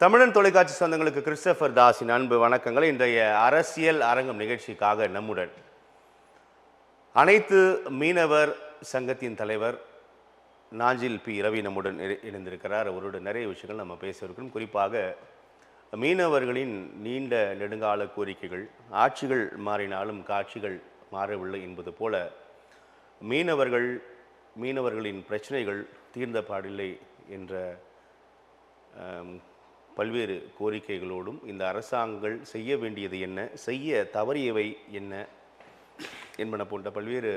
தமிழன் தொலைக்காட்சி சொந்தங்களுக்கு கிறிஸ்டபர் தாஸின் அன்பு வணக்கங்கள். இன்றைய அரசியல் அரங்கம் நிகழ்ச்சிக்காக நம்முடன் அனைத்து மீனவர் சங்கத்தின் தலைவர் நாஞ்சில் பி ரவி நம்முடன் இணைந்திருக்கிறார். அவரோட நிறைய விஷயங்கள் நம்ம பேச இருக்கிறோம். குறிப்பாக மீனவர்களின் நீண்ட நெடுங்கால கோரிக்கைகள், ஆட்சிகள் மாறினாலும் காட்சிகள் மாறவில்லை என்பது போல மீனவர்களின் பிரச்சனைகள் தீர்ந்த பாடில்லை என்ற பல்வேறு கோரிக்கைகளோடும் இந்த அரசாங்கங்கள் செய்ய வேண்டியது என்ன, செய்ய தவறியவை என்ன என்பன போன்ற பல்வேறு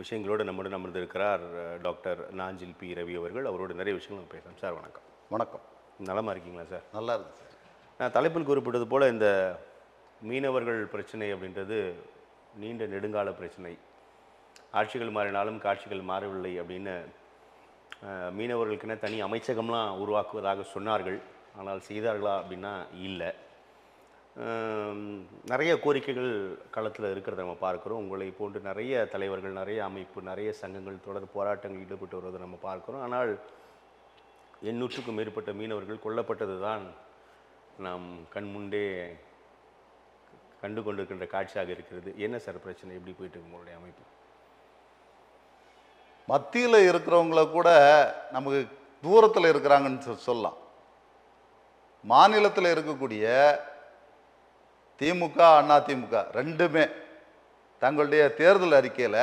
விஷயங்களோடு நம்முடன் அமர்ந்திருக்கிறார் டாக்டர் நாஞ்சில் பி ரவி அவர்கள். அவரோட நிறைய விஷயங்கள் நம்ம பேசலாம். சார் வணக்கம். வணக்கம். நலமாக இருக்கீங்களா சார்? நல்லா இருக்கு சார். நான் தலைப்பில் குறிப்பிட்டது போல் இந்த மீனவர்கள் பிரச்சனை அப்படின்றது நீண்ட நெடுங்கால பிரச்சனை. ஆட்சிகள் மாறினாலும் காட்சிகள் மாறவில்லை அப்படின்னு மீனவர்களுக்கென தனி அமைச்சகம்லாம் உருவாக்குவதாக சொன்னார்கள். ஆனால் செய்தார்களா அப்படின்னா இல்லை. நிறைய கோரிக்கைகள் களத்தில் இருக்கிறத நம்ம பார்க்குறோம். உங்களை போன்று நிறைய தலைவர்கள், நிறைய அமைப்பு, நிறைய சங்கங்கள் தொடர் போராட்டங்கள் ஈடுபட்டு வருவதை நம்ம பார்க்குறோம். ஆனால் 800க்கும் மேற்பட்ட மீனவர்கள் கொல்லப்பட்டது தான் நாம் கண்முண்டே கண்டு கொண்டிருக்கின்ற காட்சியாக இருக்கிறது. என்ன சார் பிரச்சனை? எப்படி போயிட்டு உங்களுடைய அமைப்பு? மத்தியில் இருக்கிறவங்கள கூட நமக்கு தூரத்தில் இருக்கிறாங்கன்னு சொல்லலாம். மாநிலத்தில் இருக்கக்கூடிய திமுக, அதிமுக ரெண்டுமே தங்களுடைய தேர்தல் அறிக்கையில்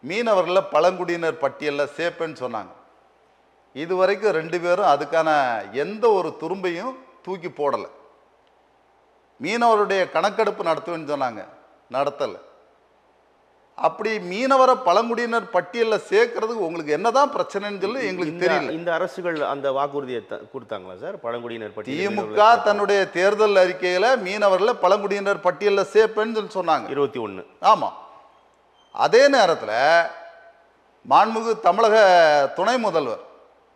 மீனவர்களில் பழங்குடியினர் பட்டியலில் சேர்ப்பேன்னு சொன்னாங்க. இதுவரைக்கும் ரெண்டு பேரும் அதுக்கான எந்த ஒரு துரும்பையும் தூக்கி போடலை. மீனவருடைய கணக்கெடுப்பு நடத்துவேன்னு சொன்னாங்க, நடத்தலை. அப்படி மீனவரை பழங்குடியினர் பட்டியலில் சேர்க்கறதுக்கு உங்களுக்கு என்னதான் பிரச்சனைன்னு சொல்லி எங்களுக்கு தெரியல. இந்த அரசுகள் அந்த வாக்குறுதியை கொடுத்தாங்களா சார்? பழங்குடியினர் பட்டியல் திமுக தன்னுடைய தேர்தல் அறிக்கையில் மீனவர்களை பழங்குடியினர் பட்டியலில் சேர்ப்பேன்னு சொல்லி சொன்னாங்க 21. ஆமாம். அதே நேரத்தில் மாண்புமிகு தமிழக துணை முதல்வர்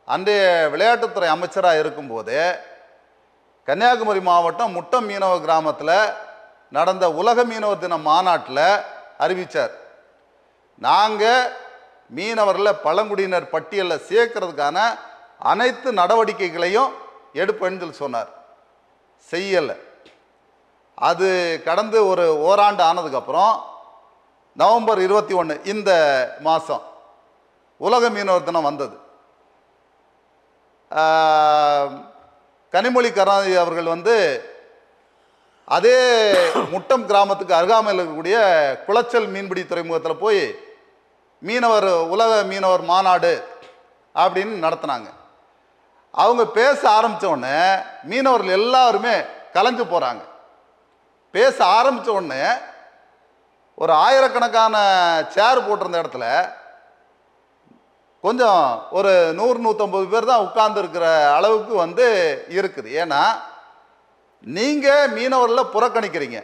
அன்றைய விளையாட்டுத்துறை அமைச்சராக இருக்கும்போதே கன்னியாகுமரி மாவட்டம் முட்டம் மீனவ கிராமத்தில் நடந்த உலக மீனவர் தின மாநாட்டில் அறிவித்தார், நாங்கள் மீனவர்களை பழங்குடியினர் பட்டியலில் சேர்க்கறதுக்கான அனைத்து நடவடிக்கைகளையும் எடுப்பேன்னு சொல்லி சொன்னார். செய்யலை. அது கடந்து ஒரு ஓராண்டு ஆனதுக்கப்புறம் நவம்பர் 21 இந்த மாதம் உலக மீனவர் தினம் வந்தது. கனிமொழி கருணாநிதி அவர்கள் அதே முட்டம் கிராமத்துக்கு அருகாமையில் இருக்கக்கூடிய குளச்சல் மீன்பிடி துறைமுகத்தில் போய் உலக மீனவர் மாநாடு அப்படின்னு நடத்தினாங்க. அவங்க பேச ஆரம்பித்த உடனே மீனவர்கள் எல்லாருமே கலைஞ்சு போகிறாங்க. பேச ஆரம்பித்த உடனே ஒரு ஆயிரக்கணக்கான சேர் போட்டிருந்த இடத்துல கொஞ்சம் ஒரு 100-150 பேர் தான் உட்கார்ந்துருக்கிற அளவுக்கு இருக்குது. ஏன்னா நீங்கள் மீனவரில் புறக்கணிக்கிறீங்க.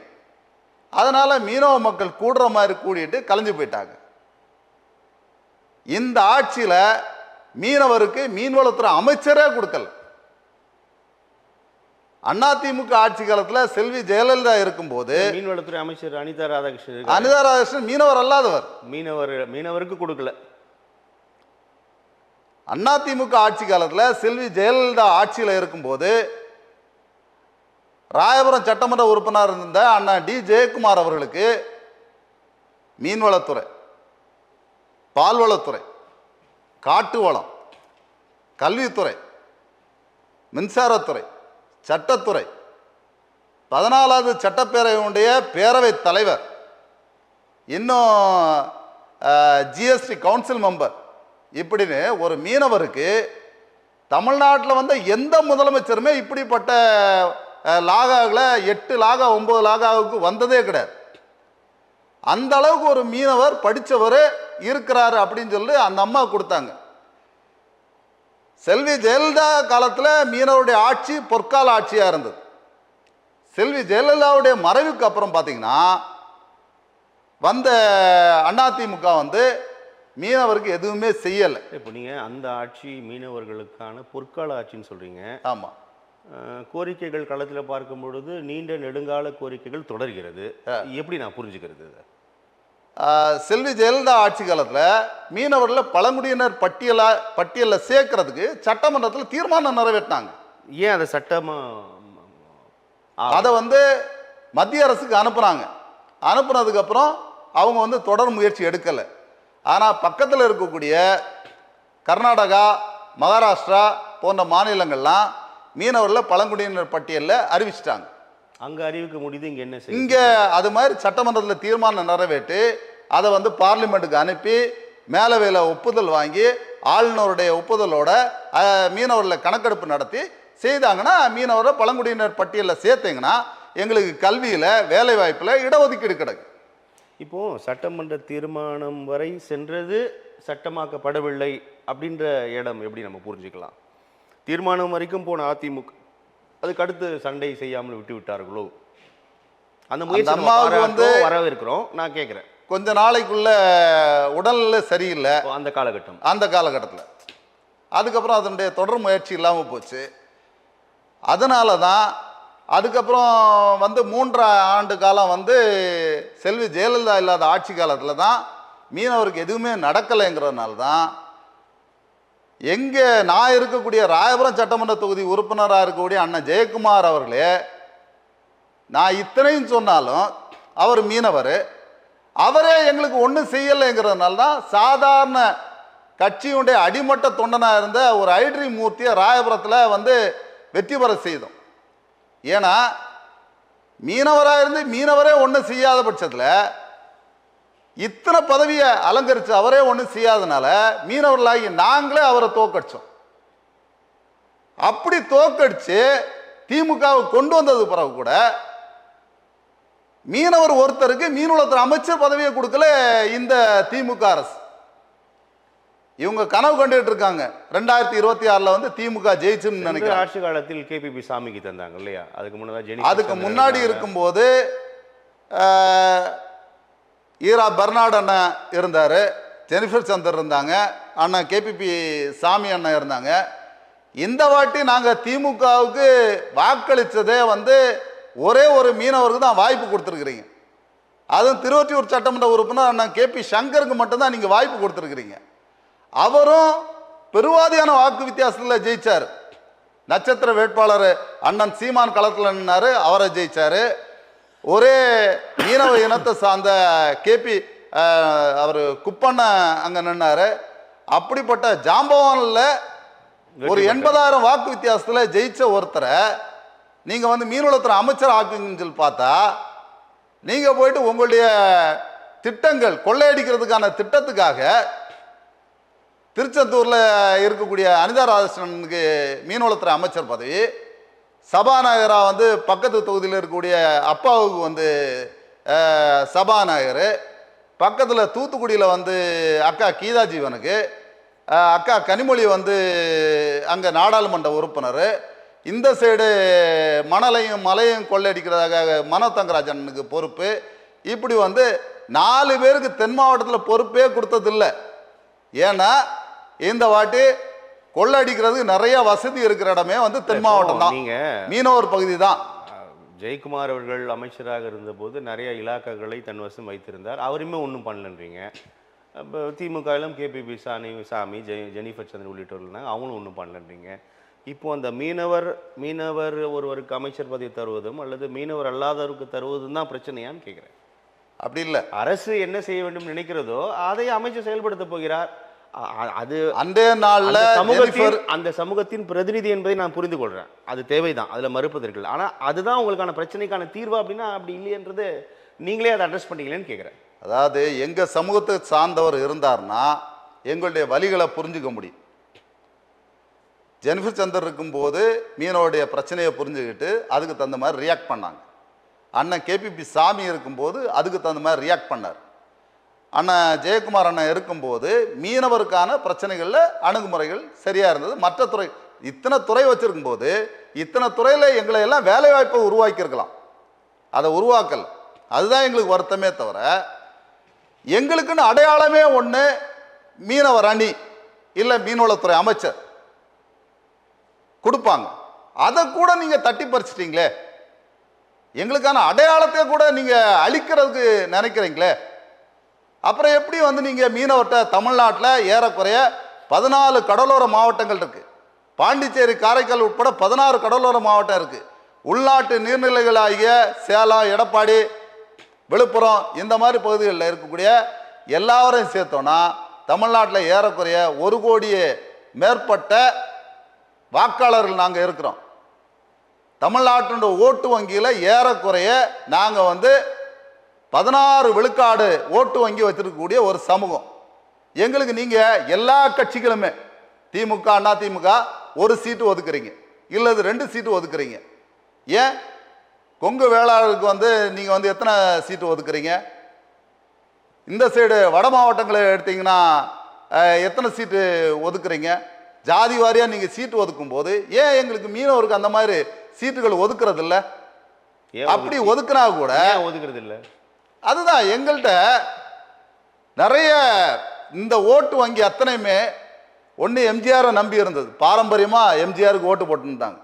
அதனால் மீனவ மக்கள் கூடுற மாதிரி கூடிட்டு கலைஞ்சு போயிட்டாங்க. இந்த ஆட்சியில் மீனவருக்கு மீன்வளத்துறை அமைச்சரே கொடுக்கல. அதிமுக ஆட்சி காலத்தில் செல்வி ஜெயலலிதா இருக்கும்போது மீன்வளத்துறை அமைச்சர் அனிதா ராதாகிருஷ்ணன் மீனவர் அல்லாதவர், மீனவருக்கு கொடுக்கல. அதிமுக ஆட்சி காலத்தில் செல்வி ஜெயலலிதா ஆட்சியில் இருக்கும்போது ராயபுரம் சட்டமன்ற உறுப்பினர் இருந்த அண்ணா டி ஜெயக்குமார் அவர்களுக்கு மீன்வளத்துறை, பால்வளத்துறை, காட்டு வளம், கல்வித்துறை, மின்சாரத்துறை, சட்டத்துறை, 14வது சட்டப்பேரவையுடைய பேரவைத் தலைவர், இன்னும் ஜிஎஸ்டி கவுன்சில் மெம்பர், இப்படின்னு ஒரு மீனவருக்கு தமிழ்நாட்டில் எந்த முதலமைச்சருமே இப்படிப்பட்ட லாகாவில் 8 லாகா 9 லாகாவுக்கு வந்ததே கிடையாது. அந்த அளவுக்கு ஒரு மீனவர் படித்தவர் இருக்கிறாரு அப்படின்னு சொல்லி அந்த அம்மா கொடுத்தாங்க. செல்வி ஜெயலலிதா காலத்தில் மீனவருடைய ஆட்சி பொற்கால ஆட்சியாக இருந்தது. செல்வி ஜெயலலிதாவுடைய மறைவுக்கு அப்புறம் பார்த்தீங்கன்னா வந்த அதிமுக மீனவருக்கு எதுவுமே செய்யலை. இப்போ நீங்கள் அந்த ஆட்சி மீனவர்களுக்கான பொற்கால ஆட்சின்னு சொல்கிறீங்க. ஆமாம். கோரிக்கைகள் களத்தில் பார்க்கும் பொழுது நீண்ட நெடுங்கால கோரிக்கைகள் தொடர்கிறது. எப்படி நான் புரிஞ்சுக்கிறது? செல்வி ஜெயலலிதா ஆட்சி காலத்தில் மீனவர்களை பழங்குடியினர் பட்டியலில் சேர்க்கறதுக்கு சட்டமன்றத்தில் தீர்மானம் நிறைவேற்றினாங்க. ஏன் அதை சட்டமா அதை வந்து மத்திய அரசுக்கு அனுப்புனாங்க. அனுப்புனதுக்கப்புறம் அவங்க வந்து தொடர் முயற்சி எடுக்கலை. ஆனால் பக்கத்தில் இருக்கக்கூடிய கர்நாடகா, மகாராஷ்டிரா போன்ற மாநிலங்கள்லாம் மீனவர்களை பழங்குடியினர் பட்டியலில் அறிவிச்சிட்டாங்க. அங்கே அறிவிக்க முடியுது, இங்கே என்ன செய்ய? இங்கே அது மாதிரி சட்டமன்றத்தில் தீர்மானம் நிறைவேற்றி அதை வந்து பார்லிமெண்ட்டுக்கு அனுப்பி மேலவையில் ஒப்புதல் வாங்கி ஆளுநருடைய ஒப்புதலோட மீனவர்களை கணக்கெடுப்பு நடத்தி செய்தாங்கன்னா, மீனவரை பழங்குடியினர் பட்டியலில் சேர்த்தீங்கன்னா எங்களுக்கு கல்வியில், வேலை வாய்ப்பில் இடஒதுக்கீடு கிடைக்கும். இப்போ சட்டமன்ற தீர்மானம் வரை சென்றது சட்டமாக்கப்படவில்லை அப்படின்ற இடம் எப்படி நம்ம புரிஞ்சுக்கலாம்? தீர்மானம் வரைக்கும் போன அதிமுக அதுக்கு அடுத்து சண்டை செய்யாமல் விட்டு விட்டார்களோ? அந்த முயற்சி அம்மாவுக்கு வந்து வரவேற்கிறோம். நான் கேட்குறேன், கொஞ்ச நாளைக்குள்ள உடல்நிலை சரியில்லை அந்த காலகட்டம், அந்த காலகட்டத்தில். அதுக்கப்புறம் அதனுடைய தொடர் முயற்சி இல்லாமல் போச்சு. அதனால தான் அதுக்கப்புறம் வந்து 3 ஆண்டு காலம் வந்து செல்வி ஜெயலலிதா இல்லாத ஆட்சி காலத்தில் தான் மீனவருக்கு எதுவுமே நடக்கலைங்கிறதுனால தான் எங்கே நான் இருக்கக்கூடிய ராயபுரம் சட்டமன்ற தொகுதி உறுப்பினராக இருக்கக்கூடிய அண்ணன் ஜெயக்குமார் அவர்களே, நான் இத்தனையும் சொன்னாலும் அவர் மீனவர், அவரே எங்களுக்கு ஒன்றும் செய்யலைங்கிறதுனால தான் சாதாரண கட்சியுடைய அடிமட்ட தொண்டனாக இருந்த ஒரு ஐட்ரி மூர்த்தியை ராயபுரத்தில் வந்து வெற்றி பெற செய்தோம். ஏன்னா மீனவராக இருந்து மீனவரே ஒன்றும் செய்யாத பட்சத்தில் இத்தனை பதவியை அலங்கரித்து அவரே ஒன்றும் செய்யாதனால மீனவர்களாகி நாங்களே அவரை தோக்கடிச்சோம். அப்படி தோக்கடிச்சு திமுகவை கொண்டு வந்தது பிறகு கூட மீனவர் ஒருத்தருக்கு மீன்வளத்துறை அமைச்சர் பதவியை கொடுக்கல இந்த திமுக அரசு. இவங்க கனவு கண்டுகிட்டு இருக்காங்க 2026 வந்து திமுக ஜெயிச்சுன்னு நினைக்கிறேன். ஆட்சி காலத்தில் கேபிபி சாமிக்கு தந்தாங்க இல்லையா? அதுக்கு முன்னாடி இருக்கும்போது ஈரா பெர்னாட் அண்ணன் இருந்தார், ஜெனிஃபர் சந்தர் இருந்தாங்க, அண்ணன் கேபிபி சாமி அண்ணன் இருந்தாங்க. இந்த வாட்டி நாங்கள் திமுகவுக்கு வாக்களித்ததே வந்து ஒரே ஒரு மீனவருக்கு தான் வாய்ப்பு கொடுத்துருக்குறீங்க. அதுவும் திருவொற்றியூர் சட்டமன்ற உறுப்பினர் அண்ணன் கேபி சங்கருக்கு மட்டும்தான் நீங்கள் வாய்ப்பு கொடுத்துருக்குறீங்க. அவரும் பெருவாதியான வாக்கு வித்தியாசத்தில் ஜெயிச்சார். நட்சத்திர வேட்பாளர் அண்ணன் சீமான் களத்தில் நின்னாரு, அவரை ஜெயிச்சாரு. ஒரே மீனவ இனத்தை சார்ந்த கேபி அவர் குப்பண்ண அங்கே நின்னாரு. அப்படிப்பட்ட ஜாம்பவானில் ஒரு 80,000 வாக்கு வித்தியாசத்தில் ஜெயிச்ச ஒருத்தரை நீங்கள் வந்து மீன்வளத்துறை அமைச்சர் ஆக்குங்கன்னு சொல்லி பார்த்தா, நீங்கள் போயிட்டு உங்களுடைய திட்டங்கள் கொள்ளையடிக்கிறதுக்கான திட்டத்துக்காக திருச்செந்தூரில் இருக்கக்கூடிய அனிதா ராதாகிருஷ்ணனுக்கு மீன்வளத்துறை அமைச்சர் பதவி, சபாநாயகராக வந்து பக்கத்து தொகுதியில் இருக்கக்கூடிய அப்பாவுக்கு வந்து சபாநாயகர், பக்கத்தில் தூத்துக்குடியில் வந்து அக்கா கீதா ஜீவனுக்கு, அக்கா கனிமொழி வந்து அங்கே நாடாளுமன்ற உறுப்பினர், இந்த சைடு மணலையும் மலையும் கொள்ளையடிக்கிறதாக மனோ தங்கராஜனுக்கு பொறுப்பு. இப்படி வந்து 4 பேருக்கு தென் மாவட்டத்தில் பொறுப்பே கொடுத்ததில்லை. ஏன்னா இந்த வாட்டி கொள்ளடிக்கிறதுக்கு நிறைய வசதி இருக்கிற இடமே வந்து தென் மாவட்டம் தான், மீனவர் பகுதி தான். ஜெயக்குமார் அவர்கள் அமைச்சராக இருந்தபோது நிறைய இலாக்காக்களை தன்வசம் வைத்திருந்தார், அவருமே ஒன்றும் பண்ணலன்றீங்க. இப்போ திமுகவிலும் கேபிபி சாமி ஜெனிஃபர் சந்திரன் உள்ளிட்டவர்கள் அவங்களும் ஒன்றும் பண்ணலன்றீங்க. இப்போ அந்த மீனவர் ஒருவருக்கு அமைச்சர் பதவி தருவதும் அல்லது மீனவர் அல்லாதவருக்கு தருவதும் தான் பிரச்சனையான்னு கேட்குறேன். அப்படி இல்லை, அரசு என்ன செய்ய வேண்டும் நினைக்கிறதோ அதை அமைச்சர் செயல்படுத்த போகிறார். அது அந்த நாள்ல அந்த சமூகத்தின் பிரதிநிதி என்பதை நான் புரிந்து கொள்றேன், அது தேவைதான், அதுல மறுப்பதற்கு. ஆனா அதுதான் உங்களுக்கான பிரச்சனைக்கான தீர்வா அப்படின்னா அப்படி இல்லையன்றது நீங்களே அதை அட்ரஸ் பண்ணீங்களேன்னு கேட்குறேன். அதாவது எங்க சமூகத்தை சார்ந்தவர் இருந்தார்னா எங்களுடைய வழிகளை புரிஞ்சுக்க முடியும். ஜெனிஃபர் சந்தர் இருக்கும்போது மீனோடைய பிரச்சனையை புரிஞ்சுக்கிட்டு அதுக்கு தகுந்த மாதிரி ரியாக்ட் பண்ணாங்க. அண்ணன் கேபிபி சாமி இருக்கும்போது அதுக்கு தகுந்த மாதிரி ரியாக்ட் பண்ணார். அண்ணன் ஜெயக்குமார் அண்ணன் இருக்கும்போது மீனவருக்கான பிரச்சனைகளில் அணுகுமுறைகள் சரியாக இருந்தது. மற்ற துறை இத்தனை துறை வச்சுருக்கும் போது இத்தனை துறையில் எங்களை எல்லாம் வேலை வாய்ப்பை உருவாக்கியிருக்கலாம், அதை உருவாக்கல். அதுதான் எங்களுக்கு வருத்தமே தவிர எங்களுக்குன்னு அடையாளமே ஒன்று மீனவர் அணி இல்லை மீன்வளத்துறை அமைச்சர் கொடுப்பாங்க, அதை கூட நீங்கள் தட்டி பறிச்சிட்டீங்களே. எங்களுக்கான அடையாளத்தை கூட நீங்கள் அழிக்கிறதுக்கு நினைக்கிறீங்களே. அப்புறம் எப்படி வந்து நீங்கள் மீனவர்கிட்ட தமிழ்நாட்டில் ஏறக்குறைய 14 கடலோர மாவட்டங்கள் இருக்கு, பாண்டிச்சேரி, காரைக்கால் உட்பட 16 கடலோர மாவட்டம் இருக்கு. உள்நாட்டு நீர்நிலைகளாகிய சேலம், எடப்பாடி, விழுப்புரம் இந்த மாதிரி பகுதிகளில் இருக்கக்கூடிய எல்லாரையும் சேர்த்தோன்னா தமிழ்நாட்டில் ஏறக்குறைய 1 கோடியே மேற்பட்ட வாக்காளர்கள் நாங்கள் இருக்கிறோம். தமிழ்நாட்டினுடைய ஓட்டு வங்கியில் ஏறக்குறைய நாங்கள் 16 விழுக்காடு ஓட்டு வங்கி வச்சிருக்கக்கூடிய ஒரு சமூகம். எங்களுக்கு நீங்கள் எல்லா கட்சிகளுமே திமுக, அண்ணா திமுக 1 சீட்டு ஒதுக்குறீங்க, இல்லது 2 சீட்டு ஒதுக்குறீங்க. ஏன் கொங்கு வேளாளருக்கு நீங்கள் எத்தனை சீட்டு ஒதுக்குறீங்க? இந்த சைடு வட மாவட்டங்களை எடுத்தீங்கன்னா எத்தனை சீட்டு ஒதுக்குறீங்க? ஜாதி வாரியாக நீங்கள் சீட்டு ஒதுக்கும் போது ஏன் எங்களுக்கு மீனவருக்கு அந்த மாதிரி சீட்டுகள் ஒதுக்குறது இல்லை? அப்படி ஒதுக்குனா கூட ஒதுக்குறது இல்லை. அதுதான் எங்கள்கிட்ட நிறைய இந்த ஓட்டு வங்கி அத்தனையுமே ஒன்று எம்ஜிஆரை நம்பி இருந்தது. பாரம்பரியமாக எம்ஜிஆருக்கு ஓட்டு போட்டுருந்தாங்க.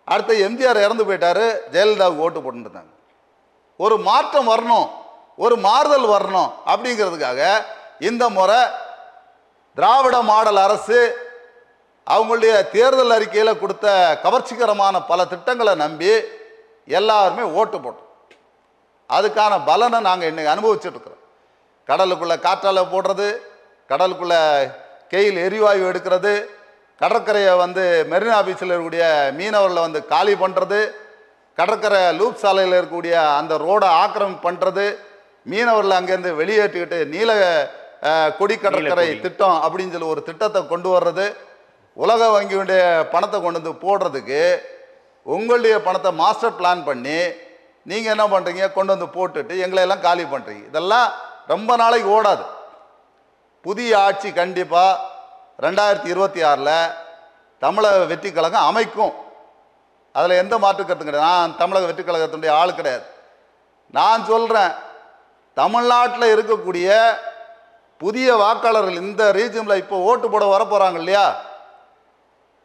அடுத்த எம்ஜிஆர் இறந்து போயிட்டாரு, ஜெயலலிதாவுக்கு ஓட்டு போட்டுருந்தாங்க. ஒரு மாற்றம் வரணும், ஒரு மாறுதல் வரணும் அப்படிங்கிறதுக்காக இந்த முறை திராவிட மாடல் அரசு அவங்களுடைய தேர்தல் அறிக்கையில் கொடுத்த கவர்ச்சிகரமான பல திட்டங்களை நம்பி எல்லாருமே ஓட்டு போட்டோம். அதுக்கான பலனை நாங்கள் இன்னைக்கு அனுபவிச்சுட்டு இருக்கிறோம். கடலுக்குள்ளே காற்றாலை போடுறது, கடலுக்குள்ளே கெயில் எரிவாயு எடுக்கிறது, கடற்கரையை மெரினா பீச்சில் இருக்கக்கூடிய மீனவர்களை காலி பண்ணுறது, கடற்கரை லூப் சாலையில் இருக்கக்கூடிய அந்த ரோடை ஆக்கிரமிப்பு பண்ணுறது, மீனவர்களை அங்கேருந்து வெளியேற்றிக்கிட்டு நீல கொடி கடற்கரை திட்டம் அப்படின்னு சொல்லி ஒரு திட்டத்தை கொண்டு வர்றது, உலக வங்கியுடைய பணத்தை கொண்டு போடுறதுக்கு உங்களுடைய பணத்தை மாஸ்டர் பிளான் பண்ணி நீங்கள் என்ன பண்ணுறீங்க, கொண்டு போட்டுட்டு எங்களையெல்லாம் காலி பண்ணுறீங்க. இதெல்லாம் ரொம்ப நாளைக்கு ஓடாது. புதிய ஆட்சி கண்டிப்பாக 2026 தமிழக வெற்றி கழகம் அமைக்கும். அதில் எந்த மாற்று கருத்தும் கிடையாது. நான் தமிழக வெற்றி கழகத்தினுடைய ஆள் கிடையாது. நான் சொல்கிறேன், தமிழ்நாட்டில் இருக்கக்கூடிய புதிய வாக்காளர்கள் இந்த ரீஜனில் இப்போ ஓட்டு போட வரப்போகிறாங்க இல்லையா,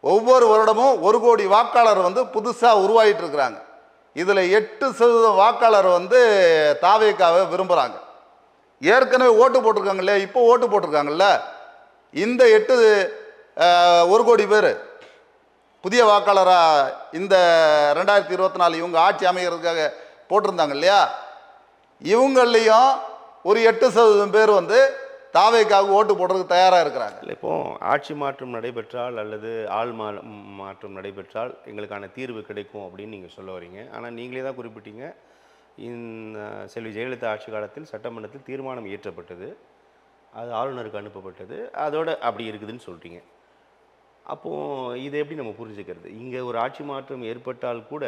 ஒவ்வொரு வருடமும் 1 கோடி வாக்காளர் புதுசாக உருவாகிட்டு இருக்கிறாங்க. இதில் 8% வாக்காளர் தாவேக்காவை விரும்புகிறாங்க. ஏற்கனவே ஓட்டு போட்டிருக்காங்க இல்லையா, இப்போ ஓட்டு போட்டிருக்காங்கல்ல, இந்த 1 கோடி பேர் புதிய வாக்காளராக இந்த 2024 இவங்க ஆட்சி அமைகிறதுக்காக போட்டிருந்தாங்க இல்லையா, இவங்களையும் ஒரு 8% பேர் தாவேக்காக ஓட்டு போடுறதுக்கு தயாராக இருக்கிறாங்க. இப்போ ஆட்சி மாற்றம் நடைபெற்றால் அல்லது ஆள் மாற்றம் நடைபெற்றால் எங்களுக்கான தீர்வு கிடைக்கும் அப்படின்னு நீங்கள் சொல்ல வரீங்க. ஆனால் நீங்களே தான் குறிப்பிட்டீங்க, இந்த செல்வி ஜெயலலிதா ஆட்சி காலத்தில் சட்டமன்றத்தில் தீர்மானம் இயற்றப்பட்டது, அது ஆளுநருக்கு அனுப்பப்பட்டது, அதோட அப்படி இருக்குதுன்னு சொல்கிறீங்க. அப்போது இதை எப்படி நம்ம புரிஞ்சுக்கிறது? இங்கே ஒரு ஆட்சி மாற்றம் ஏற்பட்டால் கூட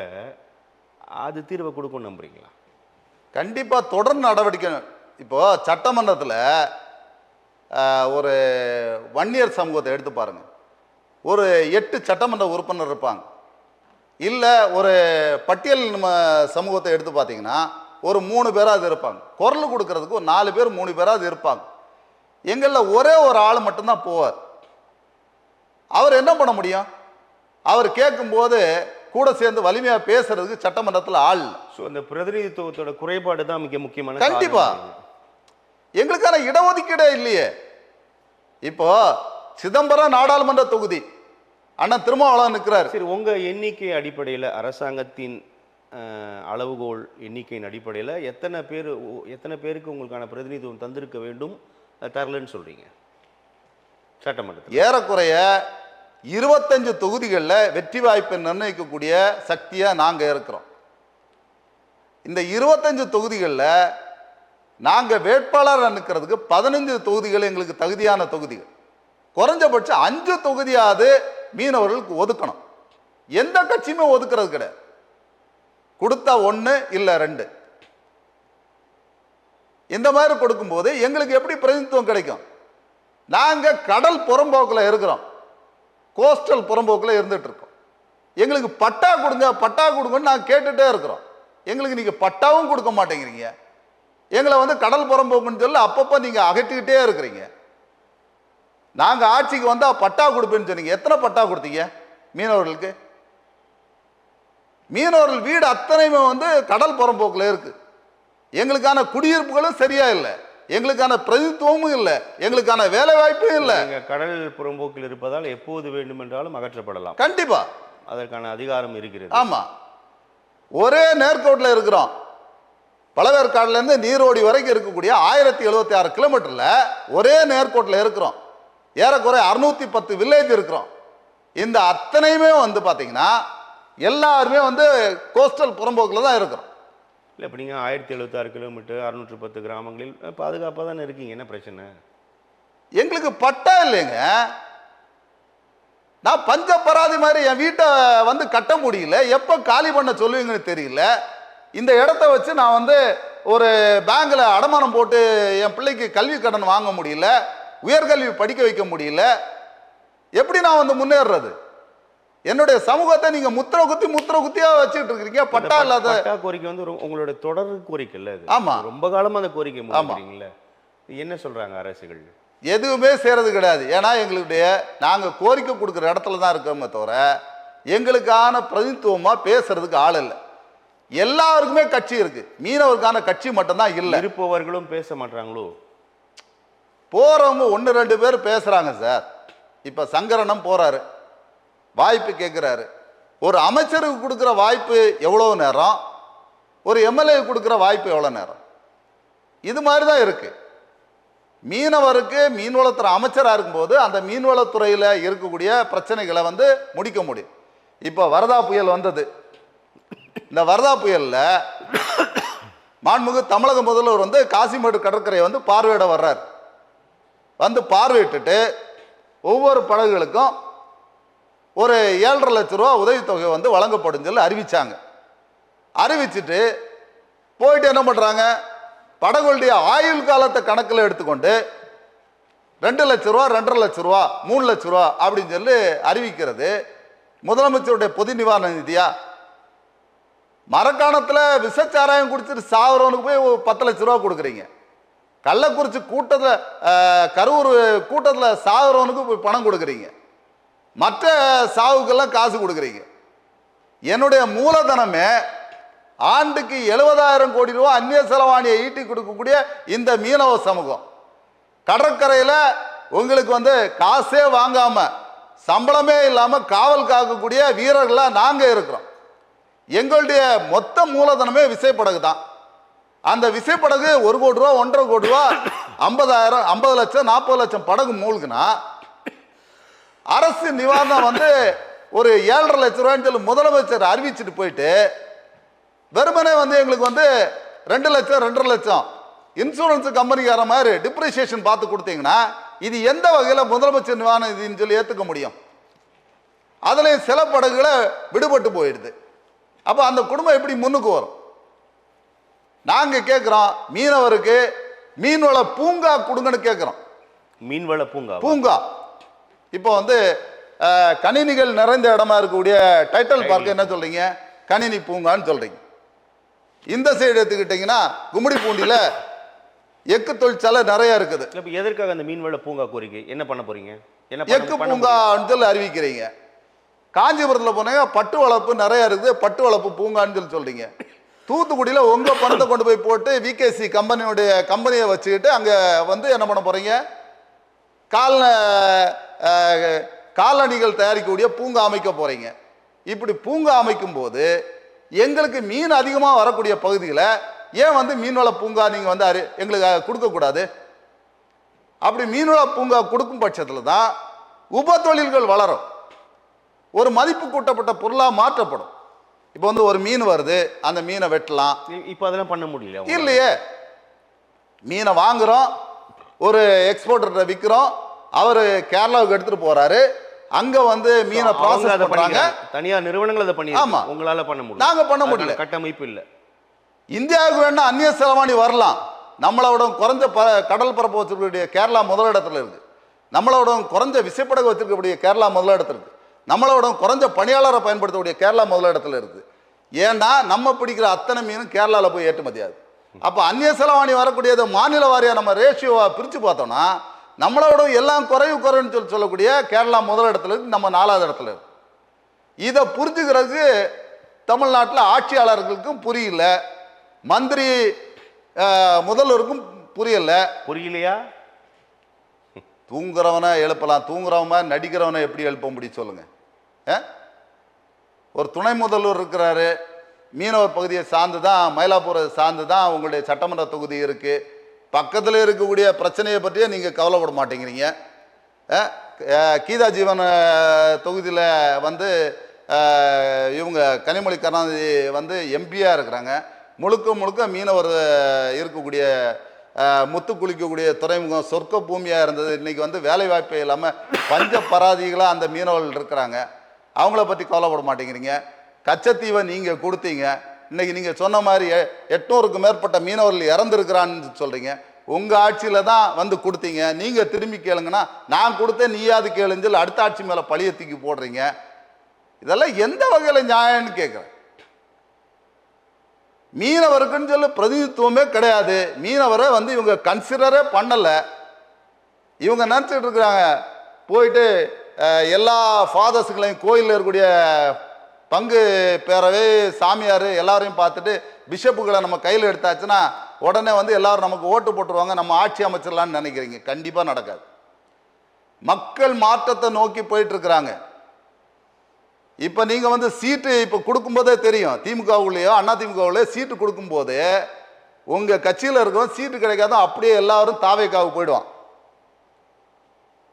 அது தீர்வை கொடுக்கும்னு நம்புறீங்களா? கண்டிப்பாக தொடர் நடவடிக்கை. இப்போது சட்டமன்றத்தில் ஒரு வன்னியர் சமூகத்தை எடுத்து பாருங்கள், ஒரு 8 சட்டமன்ற உறுப்பினர் இருப்பாங்க. இல்லை ஒரு பட்டியல் சமூகத்தை எடுத்து பார்த்தீங்கன்னா ஒரு 3 பேராவது இருப்பாங்க. குரல் கொடுக்கறதுக்கு ஒரு 4 பேர் 3 பேராவது இருப்பாங்க. எங்களில் ஒரே ஒரு ஆள் மட்டும்தான் போவார். அவர் என்ன பண்ண முடியும்? அவர் கேட்கும்போது கூட சேர்ந்து வலிமையாக பேசுறதுக்கு சட்டமன்றத்தில் ஆள். ஸோ அந்த பிரதிநிதித்துவத்தோட குறைபாடு தான் மிக முக்கியமான. கண்டிப்பாக எங்களுக்கான இடஒதுக்கீடே இல்லையே. இப்போ சிதம்பரம் நாடாளுமன்ற தொகுதி அண்ணன் திருமாவளவன் நிற்கிறார். சரி, உங்கள் எண்ணிக்கை அடிப்படையில், அரசாங்கத்தின் அளவுகோல் எண்ணிக்கையின் அடிப்படையில் எத்தனை பேருக்கு உங்களுக்கான பிரதிநிதித்துவம் தந்திருக்க வேண்டும், தரலன்னு சொல்கிறீங்க? சட்டமன்றத்தில் ஏறக்குறைய 25 தொகுதிகளில் வெற்றி வாய்ப்பை நிர்ணயிக்கக்கூடிய சக்தியாக நாங்கள் இருக்கிறோம். இந்த 25 தொகுதிகளில் நாங்கள் வேட்பாளர் நிற்கிறதுக்கு 15 தொகுதிகள் எங்களுக்கு தகுதியான தொகுதிகள். குறைஞ்சபட்சம் 5 தொகுதியாவது மீனவர்களுக்கு ஒதுக்கணும். எந்த கட்சியுமே ஒதுக்கிறது கிடையாது. கொடுத்தா 1 இல்லை 2 இந்த மாதிரி கொடுக்கும்போது எங்களுக்கு எப்படி பிரதிநிதித்துவம் கிடைக்கும்? நாங்கள் கடல் புறம்போக்கில் இருக்கிறோம், கோஸ்டல் புறம்போக்கில் இருந்துட்டு இருக்கோம். எங்களுக்கு பட்டா கொடுங்க, பட்டா கொடுங்கன்னு நாங்கள் கேட்டுகிட்டே இருக்கிறோம். எங்களுக்கு நீங்கள் பட்டாவும் கொடுக்க மாட்டேங்கிறீங்க. எங்களை கடல் புறம்போக்குன்னு சொல்லி அப்பப்போ நீங்கள் அகற்றிக்கிட்டே இருக்கிறீங்க. நாங்கள் ஆட்சிக்கு வந்தால் பட்டா கொடுப்பேன்னு சொன்னீங்க. எத்தனை பட்டா கொடுத்தீங்க மீனவர்களுக்கு? மீனவர்கள் வீடு அத்தனையுமே கடல் புறம்போக்கில் இருக்கு. எங்களுக்கான குடியிருப்புகளும் சரியா இல்லை. எங்களுக்கான பிரதித்துவமும் இல்லை, எங்களுக்கான வேலை வாய்ப்பும் இல்லை. நீங்க கடல் புறம்போக்கில் இருப்பதால் எப்போது வேண்டுமென்றாலும் அகற்றப்படலாம். கண்டிப்பா அதற்கான அதிகாரம் இருக்கிறது. ஆமா, ஒரே நேர்கோட்டில் இருக்கிறோம். பழவேற்காடுல இருந்து நீரோடி வரைக்கும் இருக்கக்கூடிய 1076 கிலோமீட்டர்ல ஒரே நேர்கோட்டில் இருக்கிறோம். ஏறக்குறை 610 வில்லேஜ் இருக்கிறோம். இந்த அத்தனையுமே வந்து பாத்தீங்கன்னா எல்லாருமே வந்து கோஸ்டல் புறம்போக்கில் தான் இருக்கிறோம். இல்லை, இப்போ நீங்கள் 1076 கிலோமீட்டர் 610 கிராமங்களில் பாதுகாப்பாக தானே இருக்கீங்க, என்ன பிரச்சனை? எங்களுக்கு பட்டா இல்லைங்க. நான் பஞ்சப்பராதி மாதிரி என் வீட்டை வந்து கட்ட முடியல. எப்போ காலி பண்ண சொல்லுவீங்கன்னு தெரியல. இந்த இடத்த வச்சு நான் வந்து ஒரு பேங்க்ல அடமானம் போட்டு என் பிள்ளைக்கு கல்வி கடன் வாங்க முடியல, உயர்கல்வி படிக்க வைக்க முடியல. எப்படி நான் வந்து முன்னேறது? என்னுடைய சமூகத்தை நீங்க முத்திர குத்தியா வச்சுட்டு இருக்கீங்க. பட்டா இல்லாத பட்டா கோரிக்கை வந்து உங்களுடைய தொடர் கோரிக்கை இல்ல அது? ஆமா, ரொம்ப காலமா அந்த கோரிக்கை முன்வைக்கிறீங்களே, என்ன சொல்றாங்க அரசுகள்? எதுவுமே செய்யறது கிடையாது. ஏன்னா எங்களுடைய நாங்க கோரிக்கை கொடுக்குற இடத்துல தான் இருக்கோமே தவிர எங்களுக்கான பிரதித்துவமா பேசுறதுக்கு ஆள் இல்லை. எல்லாருக்குமே கட்சி இருக்கு, மீனவருக்கான கட்சி மட்டும்தான் இல்லை. இருப்பவர்களும் பேச மாட்டாங்களோ? போறவங்க 1-2 பேர் பேசுறாங்க சார். இப்ப சங்கரனம் போறாரு, வாய்ப்பு கேட்கிறாரு. ஒரு அமைச்சருக்கு கொடுக்குற வாய்ப்பு எவ்வளவு நேரம், ஒரு எம்எல்ஏ கொடுக்குற வாய்ப்பு எவ்வளவு நேரம்? இது மாதிரி தான் இருக்கு. மீனவருக்கு மீன்வளத்துறை அமைச்சராக இருக்கும்போது அந்த மீன்வளத்துறையில் இருக்கக்கூடிய பிரச்சனைகளை வந்து முடிக்க முடியும். இப்போ வரதா புயல் வந்தது. இந்த வரதா புயலில் மாண்புமிகு தமிழக முதல்வர் வந்து காசிமேடு கடற்கரையை வந்து பார்வையிட வர்றார். வந்து பார்வையிட்டுட்டு ஒவ்வொரு படகுகளுக்கும் ஒரு 7.5 லட்சம் ரூபா உதவித்தொகை வந்து வழங்கப்படும் சொல்லி அறிவிச்சாங்க. அறிவிச்சுட்டு போயிட்டு என்ன பண்ணுறாங்க, படகுடைய ஆயுள் காலத்தை கணக்கில் எடுத்துக்கொண்டு 2 லட்சம் ரூபா, 2.5 லட்சம் ரூபா, 3 லட்சம் ரூபா அப்படின்னு சொல்லி அறிவிக்கிறது முதலமைச்சருடைய பொது நிவாரண நிதியா? மரக்காணத்தில் விஷச்சாராயம் குடிச்சிட்டு சாகுறவனுக்கு போய் 10 லட்சம் ரூபா கொடுக்குறீங்க. கள்ளக்குறிச்சி கூட்டத்தில் கரூர் கூட்டத்தில் சாகுறவனுக்கு போய் பணம் கொடுக்குறீங்க. மற்ற சாவுக்கெல்லாம் காசு கொடுக்குறீங்க. என்னுடைய மூலதனமே ஆண்டுக்கு 70,000 கோடி ரூபா அந்நிய செலவாணியை ஈட்டி கொடுக்கக்கூடிய இந்த மீனவ சமூகம் கடற்கரையில் உங்களுக்கு வந்து காசே வாங்காம சம்பளமே இல்லாம காவல் காக்கக்கூடிய வீரர்களாக நாங்க இருக்கிறோம். எங்களுடைய மொத்த மூலதனமே விசைப்படகு தான். அந்த விசைப்படகு 1 கோடி ரூபா, 1.5 கோடி ரூபா, 50,000, 50 லட்சம், 40 லட்சம் படகு மூழ்குனா அரசு நிவாரணம் வந்து ஒரு 7.5 லட்சம் ரூபான்னு சொல்லி முதலமைச்சர் அறிவிச்சுட்டு போயிட்டு வெறுமனே வந்து எங்களுக்கு வந்து 2 லட்சம், 2.5 லட்சம் இன்சூரன்ஸ் கம்பெனிக்கார மாதிரி டிப்ரிசியேஷன் பார்த்து கொடுத்தீங்கன்னா இது எந்த வகையில் முதலமைச்சர் நிவாரண நிதின்னு சொல்லி ஏற்றுக்க முடியும்? அதுலேயும் சில படகுகளை விடுபட்டு போயிடுது. அப்போ அந்த குடும்பம் எப்படி முன்னுக்கு வரும்? நாங்கள் கேட்குறோம், மீனவருக்கு மீன்வள பூங்கா கொடுங்கன்னு கேட்குறோம். மீன்வள பூங்கா பூங்கா இப்போ வந்து கணினிகள் நிறைந்த இடமா இருக்கக்கூடிய டைட்டல் பார்க்க என்ன சொல்றீங்க? கணினி பூங்கான்னு சொல்றீங்க. இந்த சைடு எடுத்துக்கிட்டீங்கன்னா கும்மிடி பூண்டியில் எக்கு தொழிற்சாலை நிறைய இருக்குது. எதற்காக அந்த மீன்வள பூங்கா கோரிக்கை என்ன பண்ண போறீங்க? எக்கு பூங்கான்னு சொல்லி அறிவிக்கிறீங்க. காஞ்சிபுரத்தில் போனீங்க பட்டு வளர்ப்பு நிறைய இருக்குது, பட்டு வளர்ப்பு பூங்கான்னு சொல்லி சொல்றீங்க. தூத்துக்குடியில் உங்க பணத்தை கொண்டு போய் போட்டு விகேசி கம்பெனியை வச்சுக்கிட்டு அங்கே வந்து என்ன பண்ண போறீங்க? காலணிகள் தயாரிக்கக்கூடிய பூங்கா அமைக்க போறீங்க. இப்படி பூங்கா அமைக்கும் போது எங்களுக்கு மீன் அதிகமாக வரக்கூடிய பகுதியில் ஏன் வந்து மீன்வள பூங்கா நீங்க வந்து எங்களுக்கு கொடுக்கக்கூடாது? அப்படி மீன்வள பூங்கா கொடுக்கும் பட்சத்தில் தான் உப தொழில்கள் வளரும், ஒரு மதிப்பு கூட்டப்பட்ட பொருளாக மாற்றப்படும். இப்போ வந்து ஒரு மீன் வருது, அந்த மீனை வெட்டலாம். இப்போ அதெல்லாம் பண்ண முடியல இல்லையே. மீனை வாங்குறோம், ஒரு எக்ஸ்போர்ட்டர்கிட்ட விற்கிறோம், அவர் கேரளாவுக்கு எடுத்துட்டு போறாரு, அங்க வந்து மீனை ப்ராசஸ் பண்றாங்க. தனியார் நிறுவனங்கள் அதை பண்ணி. ஆமா, உங்களால பண்ண முடியல. நாங்க பண்ண முடியல, கட்டமைப்பு இல்லை. இந்தியாவுக்கு வேணா அந்நிய செலவாணி வரலாம். நம்மளோட குறைஞ்ச கடல் பரப்பு வச்சிருக்கக்கூடிய கேரளா முதலிடத்துல இருக்கு. நம்மளோட குறைஞ்ச விசைப்படகு வச்சிருக்கக்கூடிய கேரளா முதலிடத்துல இருக்கு. நம்மளோட குறைஞ்ச பணியாளரை பயன்படுத்தக்கூடிய கேரளா முதலிடத்துல இருக்கு. ஏன்னா நம்ம பிடிக்கிற அத்தனை மீனும் கேரளாவில் போய் ஏற்றுமதி ஆகுது. அப்போ அந்நிய செலவாணி வரக்கூடியது மாநில வாரியாக நம்ம ரேஷியோவை பிரித்து பார்த்தோம்னா நம்மளோட எல்லாம் குறைவுன்னு சொல்லக்கூடிய கேரளா முதலிடத்துல இருக்கு, நம்ம 4வது இடத்துல இருக்கு. இதை புரிஞ்சுக்கிறதுக்கு தமிழ்நாட்டில் ஆட்சியாளர்களுக்கும் புரியல, மந்திரி முதல்வருக்கும் புரியல. புரியலையா? தூங்குறவனை எழுப்பலாம், தூங்குறவன் நடிக்கிறவனை எப்படி எழுப்ப முடியும் சொல்லுங்க? ஒரு துணை முதல்வர் இருக்கிறாரு, மீனவர் பகுதியை சார்ந்து தான், மயிலாப்பூரை சார்ந்து தான் உங்களுடைய சட்டமன்ற தொகுதி இருக்கு. பக்கத்தில் இருக்கக்கூடிய பிரச்சனையை பற்றியே நீங்க கவலைப்பட மாட்டேங்கிறீங்க. கீதா ஜீவன் தொகுதியில் வந்து இவங்க கனிமொழி கருணாநிதி வந்து எம்பியாக இருக்கிறாங்க. முழுக்க முழுக்க மீனவர் இருக்கக்கூடிய முத்து குளிக்கக்கூடிய துறைமுகம் சொர்க்க பூமியாக இருந்தது. இன்றைக்கி வந்து வேலை வாய்ப்பே இல்லாமல் பஞ்ச பராதிகளாக அந்த மீனவர்கள் இருக்கிறாங்க. அவங்கள பற்றி கவலைப்பட மாட்டேங்கிறீங்க. கச்சத்தீவை நீங்கள் கொடுத்தீங்க. இன்றைக்கி நீங்கள் சொன்ன மாதிரி 800க்கும் மேற்பட்ட மீனவர்கள் இறந்துருக்கிறான்னு சொல்கிறீங்க. உங்கள் ஆட்சியில் தான் வந்து கொடுத்தீங்க. நீங்கள் திரும்பி கேளுங்கன்னா நான் கொடுத்தேன் நீயாவது கேளுன்னு சொல்லி அடுத்த ஆட்சி மேலே பழிய தூக்கி போடுறீங்க. இதெல்லாம் எந்த வகையில் நியாயம்னு கேட்குறேன். மீனவருக்குன்னு சொல்லி பிரதிநிதித்துவமே கிடையாது. மீனவரை வந்து இவங்க கன்சிடரே பண்ணலை. இவங்க நினச்சிட்டு இருக்கிறாங்க போயிட்டு எல்லா ஃபாதர்ஸுகளையும் கோயிலில் இருக்கக்கூடிய பங்கு பேரவை சாமியார் எல்லாரையும் பார்த்துட்டு பிஷப்புகளை நம்ம கையில் எடுத்தாச்சுன்னா உடனே வந்து எல்லாரும் நமக்கு ஓட்டு போட்டுருவாங்க, நம்ம ஆட்சி அமைச்சிடலான்னு நினைக்கிறீங்க. கண்டிப்பாக நடக்காது. மக்கள் மாற்றத்தை நோக்கி போயிட்டு இருக்கிறாங்க. இப்போ நீங்கள் வந்து சீட்டு இப்போ கொடுக்கும்போதே தெரியும், திமுகவுலையோ அண்ணா திமுகவுலையோ சீட்டு கொடுக்கும்போது உங்கள் கட்சியில் இருக்கிறவங்க சீட்டு கிடைக்காத அப்படியே எல்லாரும் தாவேக்காவுக்கு போயிடுவான்.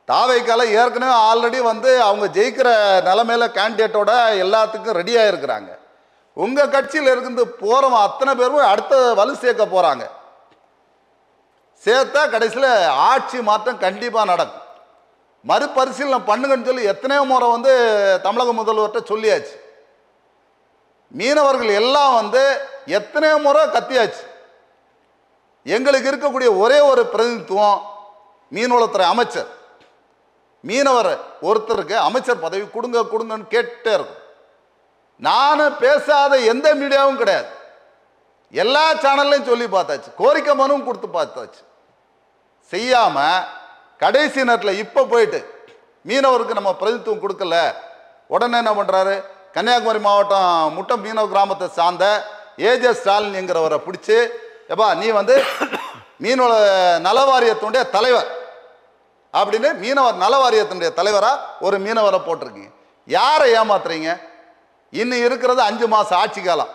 தாவேக்கால ஏற்கனவே ஆல்ரெடி வந்து அவங்க ஜெயிக்கிற நிலைமையில கேண்டிடேட்டோட எல்லாத்துக்கும் ரெடியாக இருக்கிறாங்க. உங்கள் கட்சியில் இருந்து போகிறவன் அத்தனை பேரும் அடுத்த வலு சேர்க்க போகிறாங்க. சேர்த்தா கடைசியில் ஆட்சி மாற்றம் கண்டிப்பாக நடக்கும். மறுபரிசீலனை பண்ணுங்கன்னு சொல்லி எத்தனையோ முறை வந்து தமிழக முதல்வர்கிட்ட சொல்லியாச்சு. மீனவர்கள் எல்லாம் வந்து எத்தனையோ முறை கத்தியாச்சு. எங்களுக்கு இருக்கக்கூடிய ஒரே ஒரு பிரதிநிதித்துவம் மீன்வளத்துறை அமைச்சர். மீனவர் ஒருத்தருக்கு அமைச்சர் பதவி கொடுங்க கொடுங்கன்னு கேட்டுட்டே இருக்கும். நானும் பேசாத எந்த மீடியாவும் கிடையாது. எல்லா சேனல்லையும் சொல்லி பார்த்தாச்சு, கோரிக்கை மனுவும் கொடுத்து பார்த்தாச்சு. செய்யாம கடைசி நேரத்தில் இப்போ போயிட்டு மீனவருக்கு நம்ம பிரதித்துவம் கொடுக்கல. உடனே என்ன பண்ணுறாரு, கன்னியாகுமரி மாவட்டம் முட்டம் மீனவ கிராமத்தை சார்ந்த ஏஜே ஸ்டாலின் என்கிறவரை பிடிச்சி, எப்பா நீ வந்து மீனவ நல வாரியத்தினுடைய தலைவர் அப்படின்னு மீனவர் நல வாரியத்தினுடைய தலைவராக ஒரு மீனவரை போட்டிருக்கீங்க. யாரை ஏமாத்துறீங்க? இன்னும் இருக்கிறது 5 மாதம் ஆட்சி காலம்.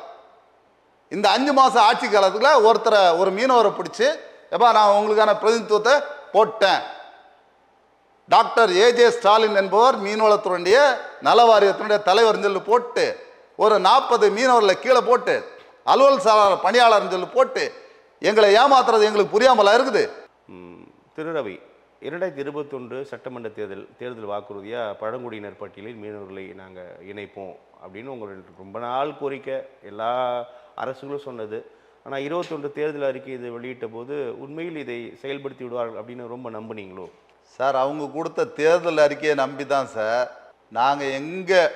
இந்த 5 மாதம் ஆட்சி காலத்துக்குள்ள ஒருத்தரை ஒரு மீனவரை பிடிச்சி, எப்பா நான் உங்களுக்கான பிரதிநிதித்துவத்தை போட்டேன். டாக்டர் ஏஜே ஸ்டாலின் என்பவர் மீன்வளத்துறைய நல வாரியத்தினுடைய தலைவர் சொல்லி போட்டு ஒரு 40 மீனவர்களை கீழே போட்டு அலுவல் சார் பணியாளர் சொல்லி போட்டு எங்களை ஏமாத்துறது எங்களுக்கு புரியாமலா இருக்குது. திரு ரவி, 2021 சட்டமன்ற தேர்தல் வாக்குறுதியாக பழங்குடியினர் பட்டியலில் மீனவர்களை நாங்கள் இணைப்போம் அப்படின்னு உங்களுக்கு ரொம்ப நாள் கோரிக்கை, எல்லா அரசுகளும் சொன்னது. ஆனால் 21 தேர்தல் அறிக்கை இதை வெளியிட்ட போது உண்மையில் இதை செயல்படுத்தி விடுவார்கள் அப்படின்னு ரொம்ப நம்பினீங்களோ? சார், அவங்க கொடுத்த தேர்தல் அறிக்கையை நம்பி தான் சார் நாங்கள் எங்கள்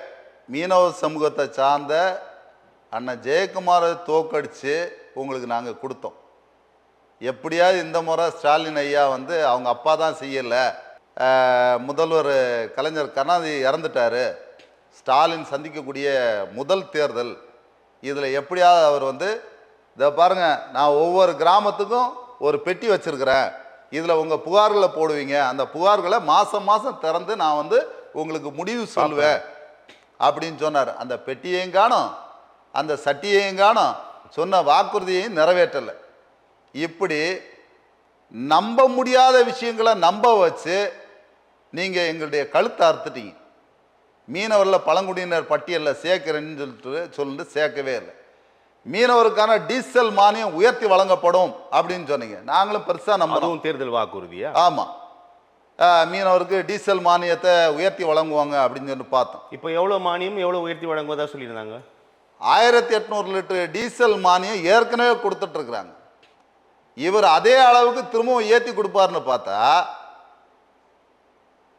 மீனவ சமூகத்தை சார்ந்த அண்ணன் ஜெயக்குமாரை தோக்கடித்து உங்களுக்கு நாங்கள் கொடுத்தோம். எப்படியாவது இந்த முறை ஸ்டாலின் ஐயா வந்து அவங்க அப்பா தான் செய்யலை, முதல்வர் கலைஞர் கருணாநிதி இறந்துட்டார், ஸ்டாலின் சந்திக்கக்கூடிய முதல் தேர்தல், இதில் எப்படியாவது அவர் வந்து இதை பாருங்கள், நான் ஒவ்வொரு கிராமத்துக்கும் ஒரு பெட்டி வச்சுருக்கிறேன், இதில் உங்கள் புகார்களை போடுவீங்க, அந்த புகார்களை மாதம் மாதம் திறந்து நான் வந்து உங்களுக்கு முடிவு சொல்லுவேன் அப்படின்னு சொன்னார். அந்த பெட்டியையும் காணும், அந்த சட்டியையும் காணும், சொன்ன வாக்குறுதியையும் நிறைவேற்றலை. இப்படி நம்ப முடியாத விஷயங்களை நம்ப வச்சு நீங்கள் எங்களுடைய கழுத்தை அறுத்துட்டீங்க. மீனவரில் பழங்குடியினர் பட்டியலில் சேர்க்கிறேன்னு சொல்லிட்டு சேர்க்கவே இல்லை. மீனவருக்கான டீசல் மானியம் உயர்த்தி வழங்கப்படும் அப்படின்னு சொன்னீங்க. நாங்களும் பெருசாக நம்புறோம். தேர்தல் வாக்குறுதியா? ஆமாம், மீனவருக்கு டீசல் மானியத்தை உயர்த்தி வழங்குவாங்க அப்படின்னு சொல்லி பார்த்தோம். இப்போ எவ்வளோ மானியம் எவ்வளோ உயர்த்தி வழங்குவதா சொல்லியிருந்தாங்க? 1800 லிட்டர் டீசல் மானியம் ஏற்கனவே கொடுத்துட்டு இருக்கிறாங்க. இவர் அதே அளவுக்கு திரும்பவும் ஏற்றி கொடுப்பாருன்னு பார்த்தா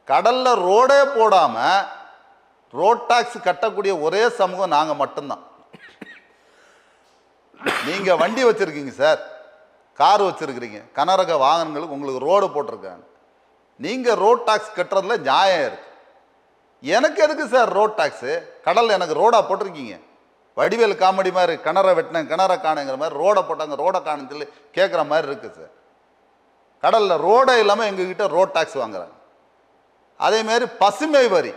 கடல்ல ரோடே போடாம ரோட் டாக்ஸ் கட்டக்கூடிய ஒரே சமூகம் நாங்கள் மட்டும்தான். நீங்க வண்டி வச்சிருக்கீங்க சார், கார் வச்சிருக்கிறீங்க, கனரக வாகனங்களுக்கு உங்களுக்கு ரோடு போட்டிருக்காங்க. நீங்க ரோட் டாக்ஸ் கட்டுறதுல நியாயம் இருக்கு. எனக்கு எதுக்கு சார் ரோட் டாக்ஸு? கடல் எனக்கு ரோடா போட்டிருக்கீங்க. வடிவேல் காமெடி மாதிரி கிணற வெட்டினேன் கிணற காணுங்கிற மாதிரி ரோடை போட்டாங்க ரோடை காணுன்னு சொல்லி கேட்குற மாதிரி இருக்குது சார். கடலில் ரோடே இல்லாமல் எங்ககிட்ட ரோட் டாக்ஸ் வாங்குறாங்க. அதேமாரி பசுமை வரி,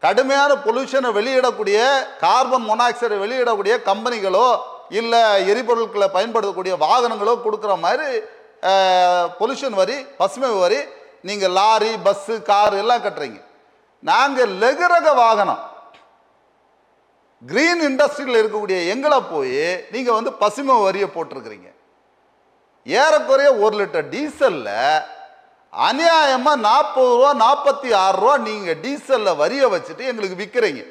கடுமையான பொல்யூஷனை வெளியிடக்கூடிய கார்பன் மோனாக்சைடை வெளியிடக்கூடிய கம்பெனிகளோ இல்லை எரிபொருட்களை பயன்படுத்தக்கூடிய வாகனங்களோ கொடுக்குற மாதிரி பொல்யூஷன் வரி, பசுமை வரி நீங்கள் லாரி, பஸ்ஸு, கார் எல்லாம் கட்டுறீங்க. நாங்கள் லகுரக வாகனம் கிரீன் இண்டஸ்ட்ரியில் இருக்கக்கூடிய எங்களை போய் நீங்கள் வந்து பசுமை வரியை போட்டிருக்கிறீங்க. ஏறக்குறைய 1 லிட்டர் டீசலில் அநியாயமாக 40 ரூபா 46 ரூபா நீங்கள் டீசலில் வரியை வச்சுட்டு எங்களுக்கு விற்கிறீங்க.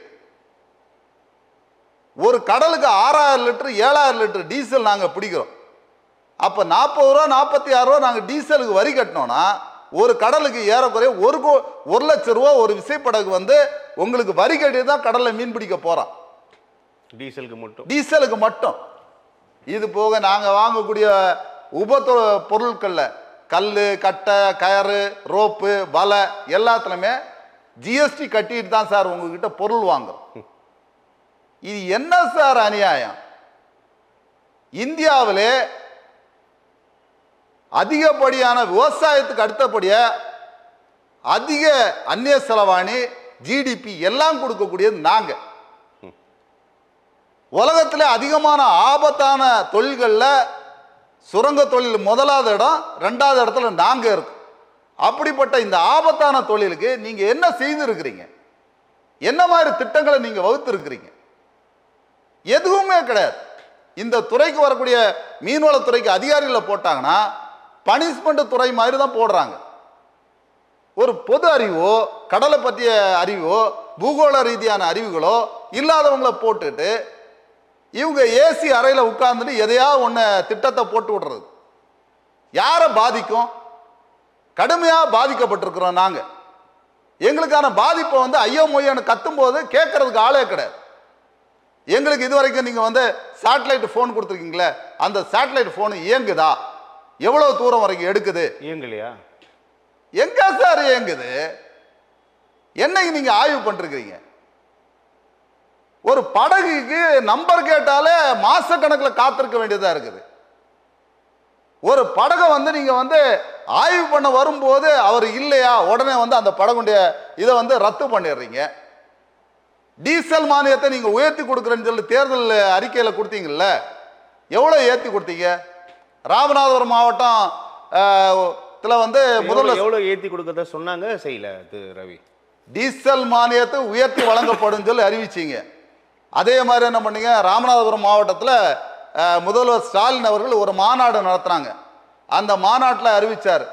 ஒரு கடலுக்கு 6000 லிட்டர் 7000 லிட்டர் டீசல் நாங்கள் பிடிக்கிறோம். அப்போ 40 ரூபா 46 ரூபா நாங்கள் டீசலுக்கு வரி கட்டினோன்னா ஒரு கடலுக்கு ஏறக்குறைய 1 லட்சம் ரூபா ஒரு விசைப்படகு வந்து உங்களுக்கு வரி கட்டி தான் கடலில் மீன் பிடிக்க போகிறான். டீசலுக்கு மட்டும். இது போக நாங்கள் வாங்கக்கூடிய பொருட்களில் கல், கட்டை, கயறு, ரோப்பு, வலை எல்லாத்துலையுமே ஜிஎஸ்டி கட்டிட்டு தான் சார் உங்ககிட்ட பொருள் வாங்குறோம். இது என்ன சார் அநியாயம்? இந்தியாவிலே அதிகப்படியான விவசாயத்துக்கு அடுத்தபடியா அதிக அந்நிய செலவாணி, ஜிடிபி எல்லாம் கொடுக்கக்கூடியது நாங்க. உலகத்தில் அதிகமான ஆபத்தான தொழில்களில் சுரங்க தொழில் முதலாவது இடம், 2வது இடத்துல நாங்க இருக்கோம். அப்படிப்பட்ட இந்த ஆபத்தான தொழிலுக்கு நீங்க என்ன செய்திருக்கிறீங்க? என்ன மாதிரி திட்டங்களை நீங்க வகுத்திருக்கிறீங்க? எதுவுமே கிடையாது. இந்த துறைக்கு வரக்கூடிய மீன்வளத்துறைக்கு அதிகாரிகளை போட்டாங்கன்னா பனிஷ்மெண்ட் துறை மாதிரி தான் போடுறாங்க. ஒரு பொது அறிவோ, கடலை பற்றிய அறிவோ, பூகோள ரீதியான அறிவுகளோ இல்லாதவங்களை போட்டுட்டு இவங்க ஏசி அறையில் உட்கார்ந்துட்டு எதையாவது ஒன்று திட்டத்தை போட்டு விடுறது யாரை பாதிக்கும்? கடுமையாக பாதிக்கப்பட்டிருக்கிறோம் நாங்கள். எங்களுக்கான பாதிப்பை வந்து ஐயோ மொய்யன்னு கத்தும் போது கேட்கறதுக்கு ஆளே கிடையாது. எங்களுக்கு இதுவரைக்கும் நீங்கள் வந்து சேட்டலைட் ஃபோன் கொடுத்துருக்கீங்களே, அந்த சேட்டலைட் ஃபோன் இயங்குதா? எவ்வளோ தூரம் வரைக்கும் எடுக்குது? இயங்கலையா? எங்க சார் இயங்குது? என்னைக்கு நீங்க ஆய்வு பண்ணிருக்கீங்க? ஒரு படகுக்கு நம்பர் கேட்டாலே மாச கணக்கில் காத்திருக்க வேண்டியதா இருக்குது. ஒரு படகை வந்து நீங்க வந்து ஆய்வு பண்ண வரும்போது அவர் இல்லையா, உடனே வந்து அந்த படகுடைய இதை வந்து ரத்து பண்ணிடுறீங்க. டீசல் மானியத்தை நீங்க உயர்த்தி கொடுக்குறேன்னு சொல்லி தேர்தல் அறிக்கையில கொடுத்தீங்கல்ல, எவ்வளவு ஏற்றி கொடுத்தீங்க? ராமநாதபுரம் மாவட்டம் வந்து முதல்ல எவ்வளவு ஏற்றி கொடுக்கறத சொன்னாங்க, செய்யல ரவி. டீசல் மானியத்தை உயர்த்தி வழங்கப்படும் சொல்லி அறிவிச்சீங்க. அதே மாதிரி என்ன பண்ணீங்க? ராமநாதபுரம் மாவட்டத்தில் முதல்வர் ஸ்டாலின் அவர்கள் ஒரு மாநாடு நடத்துனாங்க. அந்த மாநாட்டில் அறிவிச்சார்,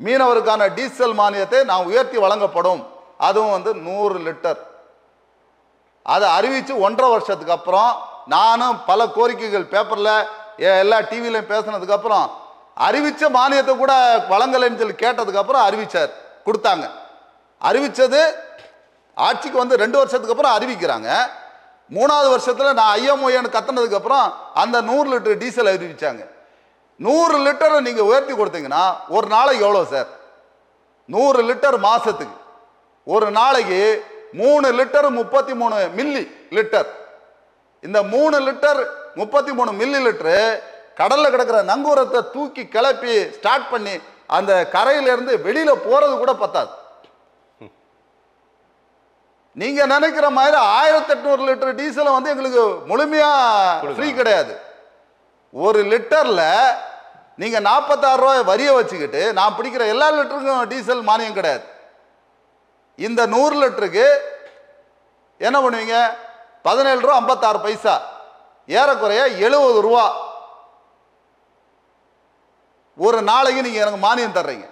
மீனவருக்கான டீசல் மானியத்தை நான் உயர்த்தி வழங்கப்படும், அதுவும் வந்து 100 லிட்டர். அதை அறிவித்து 1.5 வருஷத்துக்கு அப்புறம் நானும் பல கோரிக்கைகள் பேப்பரில் எல்லா டிவிலையும் பேசினதுக்கு அப்புறம் அறிவிச்ச மானியத்தை கூட வழங்கலைன்னு சொல்லி கேட்டதுக்கு அப்புறம் அறிவிச்சார், கொடுத்தாங்க. அறிவிச்சது ஆட்சிக்கு வந்து 2 வருஷத்துக்கு அப்புறம் அறிவிக்கிறாங்க. 3வது வருஷத்துல நான் ஐஎம்ஓன்னு கத்தினதுக்கு அப்புறம் அந்த 100 லிட்டர் டீசல் அறிவிச்சாங்க. 100 லிட்டரை நீங்க உயர்த்தி கொடுத்தீங்கன்னா ஒரு நாளைக்கு எவ்வளவு சார்? 100 லிட்டர் மாசத்துக்கு, ஒரு நாளைக்கு 3 லிட்டர் 33 மில்லி லிட்டர். இந்த 3 லிட்டர் 33 மில்லி லிட்டரு கடல்ல கிடக்கிற நங்கூரத்தை தூக்கி கிளப்பி ஸ்டார்ட் பண்ணி அந்த கரையிலிருந்து வெளியில போறது கூட பத்தாது. நீங்க நினைக்கிற மாதிரி 1800 லிட்டர் டீசல் வந்து எங்களுக்கு முழுமையா ஃப்ரீ கிடையாது. ஒரு லிட்டர்ல நீங்க 46 ரூபாய் வரியை வச்சுக்கிட்டு நான் பிடிக்கிற எல்லா லிட்டருக்கும் டீசல் மானியம் கிடையாது. இந்த 100 லிட்டருக்கு என்ன பண்ணுவீங்க? 17 ரூபா 56 பைசா, ஏறக்குறைய 70 ரூபா ஒரு நாளைக்கு நீங்க எனக்கு மானியம் தர்றீங்க.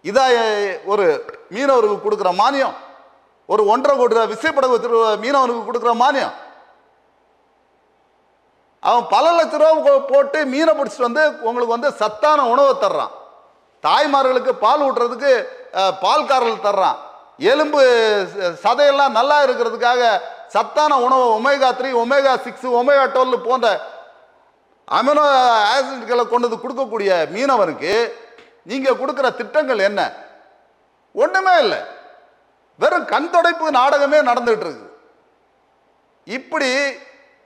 இதா ஒரு மீனவருக்கு கொடுக்குற மானியம்? ஒரு 1.5 கோடி ரூபாய் விசைப்படகு மீனவனுக்கு கொடுக்குற மானியம்? அவன் பல லட்ச ரூபா போட்டு மீனை பிடிச்சிட்டு வந்து உங்களுக்கு வந்து சத்தான உணவை தர்றான். தாய்மார்களுக்கு பால் ஊட்டுறதுக்கு பால்காரர்கள் தர்றான். எலும்பு சதையெல்லாம் நல்லா இருக்கிறதுக்காக சத்தான உணவு ஒமேகா 3, ஒமேகா 6, ஒமேகா 12 போன்ற அமினோ ஆசிட்களை கொண்டு கொடுக்கக்கூடிய மீனவனுக்கு நீங்க கொடுக்கிற திட்டங்கள் என்ன? ஒண்ணுமே இல்லை. வெறும் கண் துடைப்பு நாடகமே நடந்துட்டு இருக்கு. இப்படி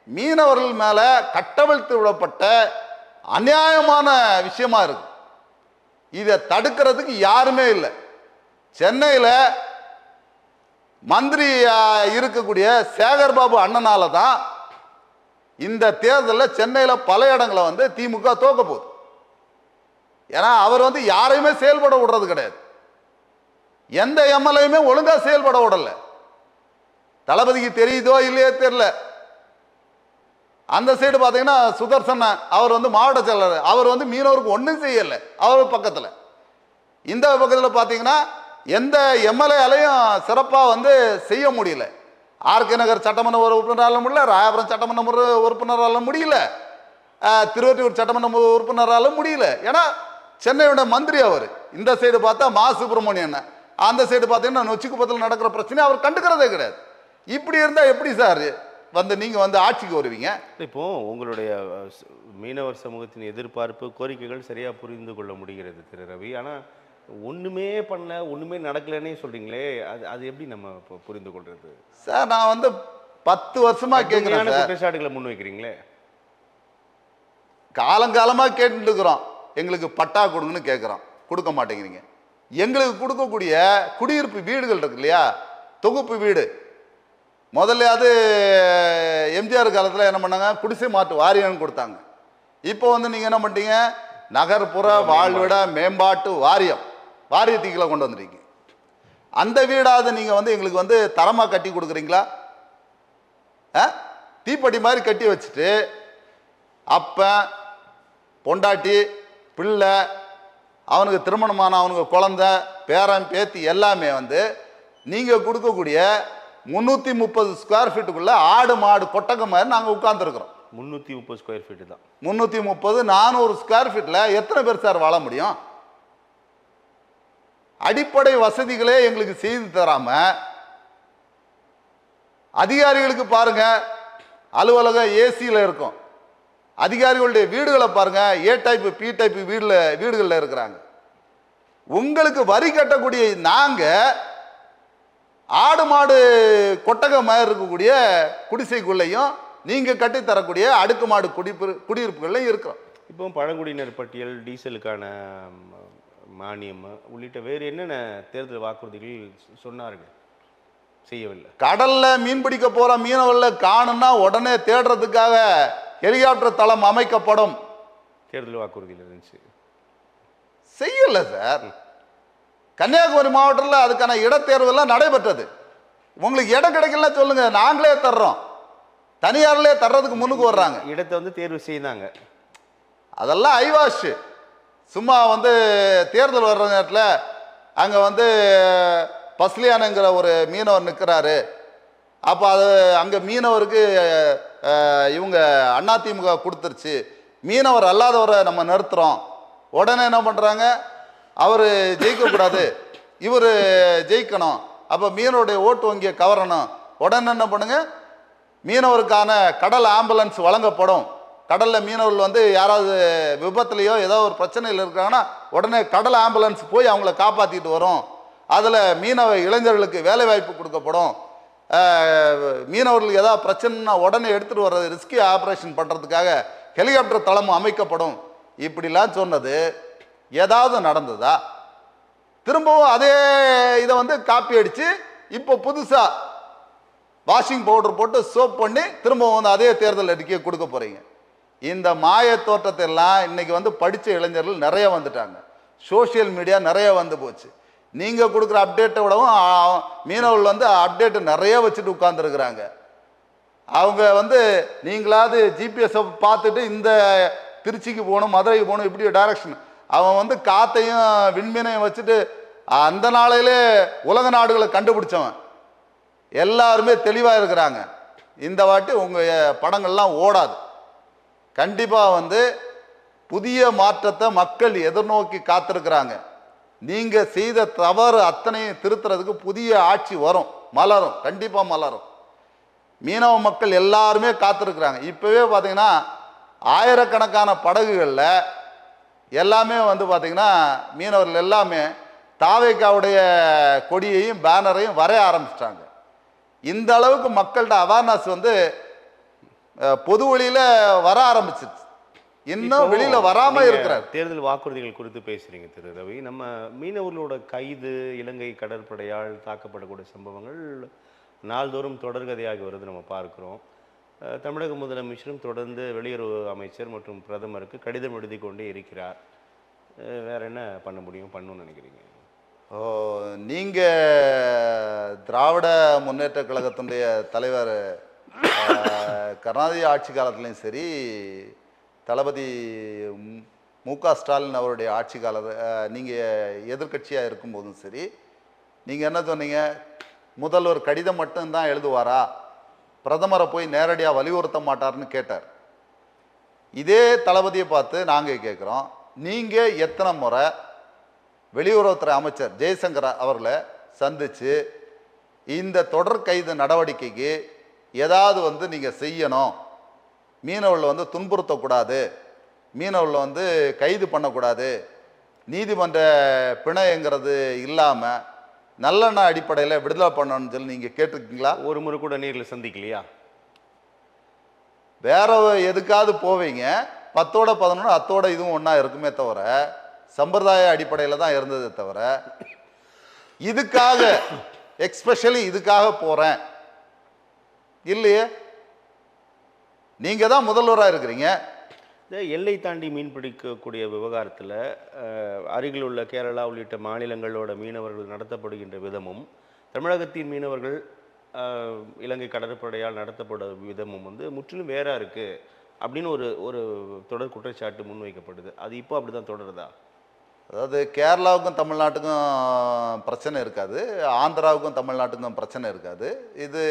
மீனவர்கள் மேல கட்டவிழ்த்து விடப்பட்ட அநியாயமான விஷயமா இருக்கு. இதை தடுக்கிறதுக்கு யாருமே இல்லை. சென்னையில் மந்திரி இருக்கக்கூடிய சேகர் பாபு அண்ணனால தான் இந்த தேர்தலில் சென்னையில் பல இடங்களை வந்து திமுக தோக்க போகுது. ஏன்னா அவர் வந்து யாரையுமே செயல்பட விடுறது கிடையாது. எந்த எம்எல்ஏயுமே ஒழுங்கா செயல்பட விடல. தளபதிக்கு தெரியுதோ இல்லையோ தெரியல. அந்த சைடு பார்த்தீங்கன்னா சுதர்சன் அவர் வந்து மாவட்ட செயலாளர், அவர் வந்து மீனவருக்கு ஒன்றும் செய்யலை. அவர் பக்கத்தில் இந்த பக்கத்தில் பார்த்தீங்கன்னா எந்த எம்எல்ஏலையும் சிறப்பாக வந்து செய்ய முடியல. ஆர்கே நகர் சட்டமன்ற உறுப்பினரால முடியல, ராயபுரம் சட்டமன்ற உறுப்பினரால முடியல, திருவொற்றியூர் சட்டமன்ற உறுப்பினரால முடியல. ஏன்னா சென்னையோட மந்திரி அவர். இந்த சைடு பார்த்தா மா சுப்பிரமணியன், அந்த சைடு பார்த்தீங்கன்னா நொச்சிக்குப்பத்தில் நடக்கிற பிரச்சனை அவர் கண்டுக்கிறதே கிடையாது. இப்படி இருந்தால் எப்படி சார் வந்து நீங்கள் வந்து ஆட்சிக்கு வருவீங்க? இப்போ உங்களுடைய மீனவர் சமூகத்தின் எதிர்பார்ப்பு கோரிக்கைகள் சரியாக புரிந்து கொள்ள முடிகிறது திரு ரவி. ஆனால் ஒன்றுமே பண்ணல, ஒன்றுமே நடக்கலைன்னே சொல்கிறீங்களே, அது எப்படி நம்ம இப்போ புரிந்து கொள்வது? சார் நான் வந்து 10 வருஷமாக கேட்குறேன். குற்றச்சாட்டுகளை முன் வைக்கிறீங்களே. காலங்காலமாக கேட்டுட்டு இருக்கிறோம். எங்களுக்கு பட்டா கொடுங்கன்னு கேட்குறோம், கொடுக்க மாட்டேங்கிறீங்க. எங்களுக்கு கொடுக்கக்கூடிய குடியிருப்பு வீடுகள் இருக்கு இல்லையா, தொகுப்பு வீடு, முதல்ல எம்ஜிஆர் காலத்தில் என்ன பண்ணாங்க, குடிசை மாற்று வாரியம்னு கொடுத்தாங்க. இப்போ வந்து நீங்கள் என்ன பண்ணிட்டீங்க, நகர்ப்புற வாழ்விட மேம்பாட்டு வாரியத்துக்குள்ள கொண்டு வந்துட்டீங்க. அந்த வீடாவது நீங்கள் வந்து எங்களுக்கு வந்து தரமாக கட்டி கொடுக்குறீங்களா? தீப்பெட்டி மாதிரி கட்டி வச்சுட்டு அப்போ பொண்டாட்டி பிள்ளை அவனுக்கு திருமணமான அவனுக்கு குழந்தை பேரன் பேத்தி எல்லாமே வந்து நீங்கள் கொடுக்கக்கூடிய 330 ஸ்கொயர் ஃபீட்டுக்குள்ள ஆடு மாடு கொட்டகை மாதிரி நாங்கள் உட்கார்ந்துருக்குறோம். 330 ஸ்கொயர் ஃபீட்டு தான். 330 400 ஸ்கொயர் ஃபீட்டில் எத்தனை பேர் சார் வாழ முடியும்? அடிப்படை வசதிகளே எங்களுக்கு செய்து தராம அதிகாரிகளுக்கு பாருங்க, அலுவலகம் ஏசியில் இருக்கும். அதிகாரிகளுடைய வீடுகளை பாருங்க, ஏ டைப்பு பி டைப்பு வீடுகளில் இருக்கிறாங்க. உங்களுக்கு வரி கட்டக்கூடிய நாங்க ஆடு மாடு கொட்டகை மாதிரி இருக்கக்கூடிய குடிசைக்குள்ளையும் நீங்க கட்டி தரக்கூடிய அடுக்குமாடு குடியிருப்புகள்லையும் இருக்கிறோம். இப்போ பழங்குடியினர் பட்டியல், டீசலுக்கான மானியம் உள்ளிட்ட வேறு என்னென்ன தேர்தல் வாக்குறுதிகள் சொன்னார்கள், செய்யவில்லை. கடல்ல மீன் பிடிக்க போற மீனவர்கள் காணும்னா உடனே தேடுறதுக்காக ஹெலிகாப்டர் தளம் அமைக்கப்படும் தேர்தல் வாக்குறுதியில் இருந்துச்சு, செய்யல சார். கன்னியாகுமரி மாவட்டத்தில் அதுக்கான இடத்தேர்வெல்லாம் நடைபெற்றது. உங்களுக்கு இடம் கிடைக்கல சொல்லுங்க, நாங்களே தர்றோம். தனியார்லேயே தர்றதுக்கு முன்னுக்கு வர்றாங்க. இடத்தை வந்து தேர்வு செய்தாங்க. அதெல்லாம் ஐவாஷ். சும்மா வந்து தேர்தல் வர்ற நேரத்தில் அங்கே வந்து பஸ்லியானுங்கிற ஒரு மீனவர் நிற்கிறாரு. அப்போ அது அங்கே மீனவருக்கு இவங்க அதிமுக கொடுத்துருச்சு, மீனவர் அல்லாதவரை நம்ம நிறுத்துகிறோம். உடனே என்ன பண்ணுறாங்க, அவர் ஜெயிக்கக்கூடாது, இவர் ஜெயிக்கணும், அப்போ மீனவருடைய ஓட்டு வங்கியை கவரணும். உடனே என்ன பண்ணுங்க, மீனவருக்கான கடல் ஆம்புலன்ஸ் வழங்கப்படும். கடலில் மீனவர்கள் வந்து யாராவது விபத்துலையோ ஏதோ ஒரு பிரச்சனையில் இருக்காங்கன்னா உடனே கடல் ஆம்புலன்ஸ் போய் அவங்கள காப்பாற்றிட்டு வரும். அதில் மீனவ இளைஞர்களுக்கு வேலை வாய்ப்பு கொடுக்கப்படும். மீனவர்களுக்கு ஏதாவது பிரச்சனைனா உடனே எடுத்துகிட்டு வர்றது, ரிஸ்கி ஆப்ரேஷன் பண்ணுறதுக்காக ஹெலிகாப்டர் தளம் அமைக்கப்படும். இப்படிலாம் சொன்னது ஏதாவது நடந்ததா? திரும்பவும் அதே இதை வந்து காப்பி அடித்து இப்போ புதுசாக வாஷிங் பவுடர் போட்டு சோப் பண்ணி திரும்பவும் வந்து அதே தேர்தல் அறிக்கையை கொடுக்க போகிறீங்க. இந்த மாய தோற்றத்தை எல்லாம் இன்னைக்கு வந்து படித்த இளைஞர்கள் நிறைய வந்துட்டாங்க. சோசியல் மீடியா நிறைய வந்து போச்சு. நீங்கள் கொடுக்குற அப்டேட்டை விடவும் மீனவர்கள் வந்து அப்டேட்டு நிறைய வச்சுட்டு உட்கார்ந்துருக்குறாங்க. அவங்க வந்து நீங்களாவது ஜிபிஎஸை பார்த்துட்டு இந்த திருச்சிக்கு போகணும், மதுரைக்கு போகணும், இப்படி டைரக்ஷன். அவன் வந்து காத்தையும் விண்மீனையும் வச்சுட்டு அந்த நாளையிலே உலக நாடுகளை கண்டுபிடிச்சவன். எல்லாருமே தெளிவாக இருக்கிறாங்க. இந்த வாட்டி உங்கள் படங்கள்லாம் ஓடாது. கண்டிப்பாக வந்து புதிய மாற்றத்தை மக்கள் எதிர்நோக்கி காத்திருக்கிறாங்க. நீங்கள் செய்த தவறு அத்தனையும் திருத்துறதுக்கு புதிய ஆட்சி வரும், மலரும், கண்டிப்பாக மலரும். மீனவ மக்கள் எல்லாருமே காத்திருக்கிறாங்க. இப்போவே பார்த்தீங்கன்னா ஆயிரக்கணக்கான படகுகளில் எல்லாமே வந்து பார்த்திங்கன்னா மீனவர்கள் எல்லாமே தாவேக்காவுடைய கொடியையும் பேனரையும் வரைய ஆரம்பிச்சிட்டாங்க. இந்த அளவுக்கு மக்கள்கிட்ட அவேர்னஸ் வந்து பொது வழியில் வர ஆரம்பிச்சிருச்சு. இன்னும் வெளியில வராம நீங்க இருக்கிறார். தேர்தல் வாக்குறுதிகள் குறித்து பேசுறீங்க திரு ரவி. நம்ம மீனவர்களோட கைது, இலங்கை கடற்படையால் தாக்கப்படக்கூடிய சம்பவங்கள் நாள்தோறும் தொடர்கதையாகி வருது நம்ம பார்க்கிறோம். தமிழக முதலமைச்சரும் தொடர்ந்து வெளியுறவு அமைச்சர் மற்றும் பிரதமருக்கு கடிதம் எழுதி கொண்டே இருக்கிறார். வேற என்ன பண்ண முடியும், பண்ணணும்னு நினைக்கிறீங்க? ஓ, நீங்க திராவிட முன்னேற்ற கழகத்தினுடைய தலைவர் கருணாநிதி ஆட்சி காலத்துலையும் சரி, தளபதி மு.க. ஸ்டாலின் அவருடைய ஆட்சி கால நீங்கள் எதிர்க்கட்சியாக இருக்கும்போதும் சரி, நீங்கள் என்ன சொன்னீங்க? முதல்வர் கடிதம் மட்டும்தான் எழுதுவாரா, பிரதமரை போய் நேரடியாக வலியுறுத்த மாட்டார்னு கேட்டார். இதே தளபதியை பார்த்து நாங்கள் கேட்குறோம், நீங்கள் எத்தனை முறை வெளியுறவுத்துறை அமைச்சர் ஜெய்சங்கர் அவர்களை சந்தித்து இந்த தொடர் கைது நடவடிக்கைக்கு ஏதாவது நீங்கள் செய்யணும், மீனவர்களை துன்புறுத்தக்கூடாது, மீனவர்களை கைது பண்ணக்கூடாது, நீதிமன்ற பிணைங்கிறது இல்லாமல் நல்லெண்ண அடிப்படையில் விடுதலை பண்ணணும்னு சொல்லி நீங்கள் கேட்டிருக்கீங்களா? ஒரு முறை கூட நேரில் சந்திக்கலையா? வேற எதுக்காவது போவீங்க, 10ஓட 11 அத்தோட இதுவும் ஒன்றா இருக்குமே தவிர, சம்பிரதாய அடிப்படையில் தான் இருந்ததே தவிர, இதுக்காக எக்ஸ்பெஷலி இதுக்காக போகிறேன் இல்லையே. நீங்கள் தான் முதல்வராக இருக்கிறீங்க. இந்த எல்லை தாண்டி மீன் பிடிக்கக்கூடிய விவகாரத்தில் அருகில் உள்ள கேரளா உள்ளிட்ட மாநிலங்களோட மீனவர்கள் நடத்தப்படுகின்ற விதமும், தமிழகத்தின் மீனவர்கள் இலங்கை கடற்படையால் நடத்தப்படும் விதமும் முற்றிலும் வேறாக இருக்குது அப்படின்னு ஒரு ஒரு தொடர் குற்றச்சாட்டு முன்வைக்கப்படுது. அது இப்போ அப்படி தான் தொடருதா? அதாவது கேரளாவுக்கும் தமிழ்நாட்டுக்கும் பிரச்சனை இருக்காது, ஆந்திராவுக்கும் தமிழ்நாட்டுக்கும் பிரச்சனை இருக்காது. இது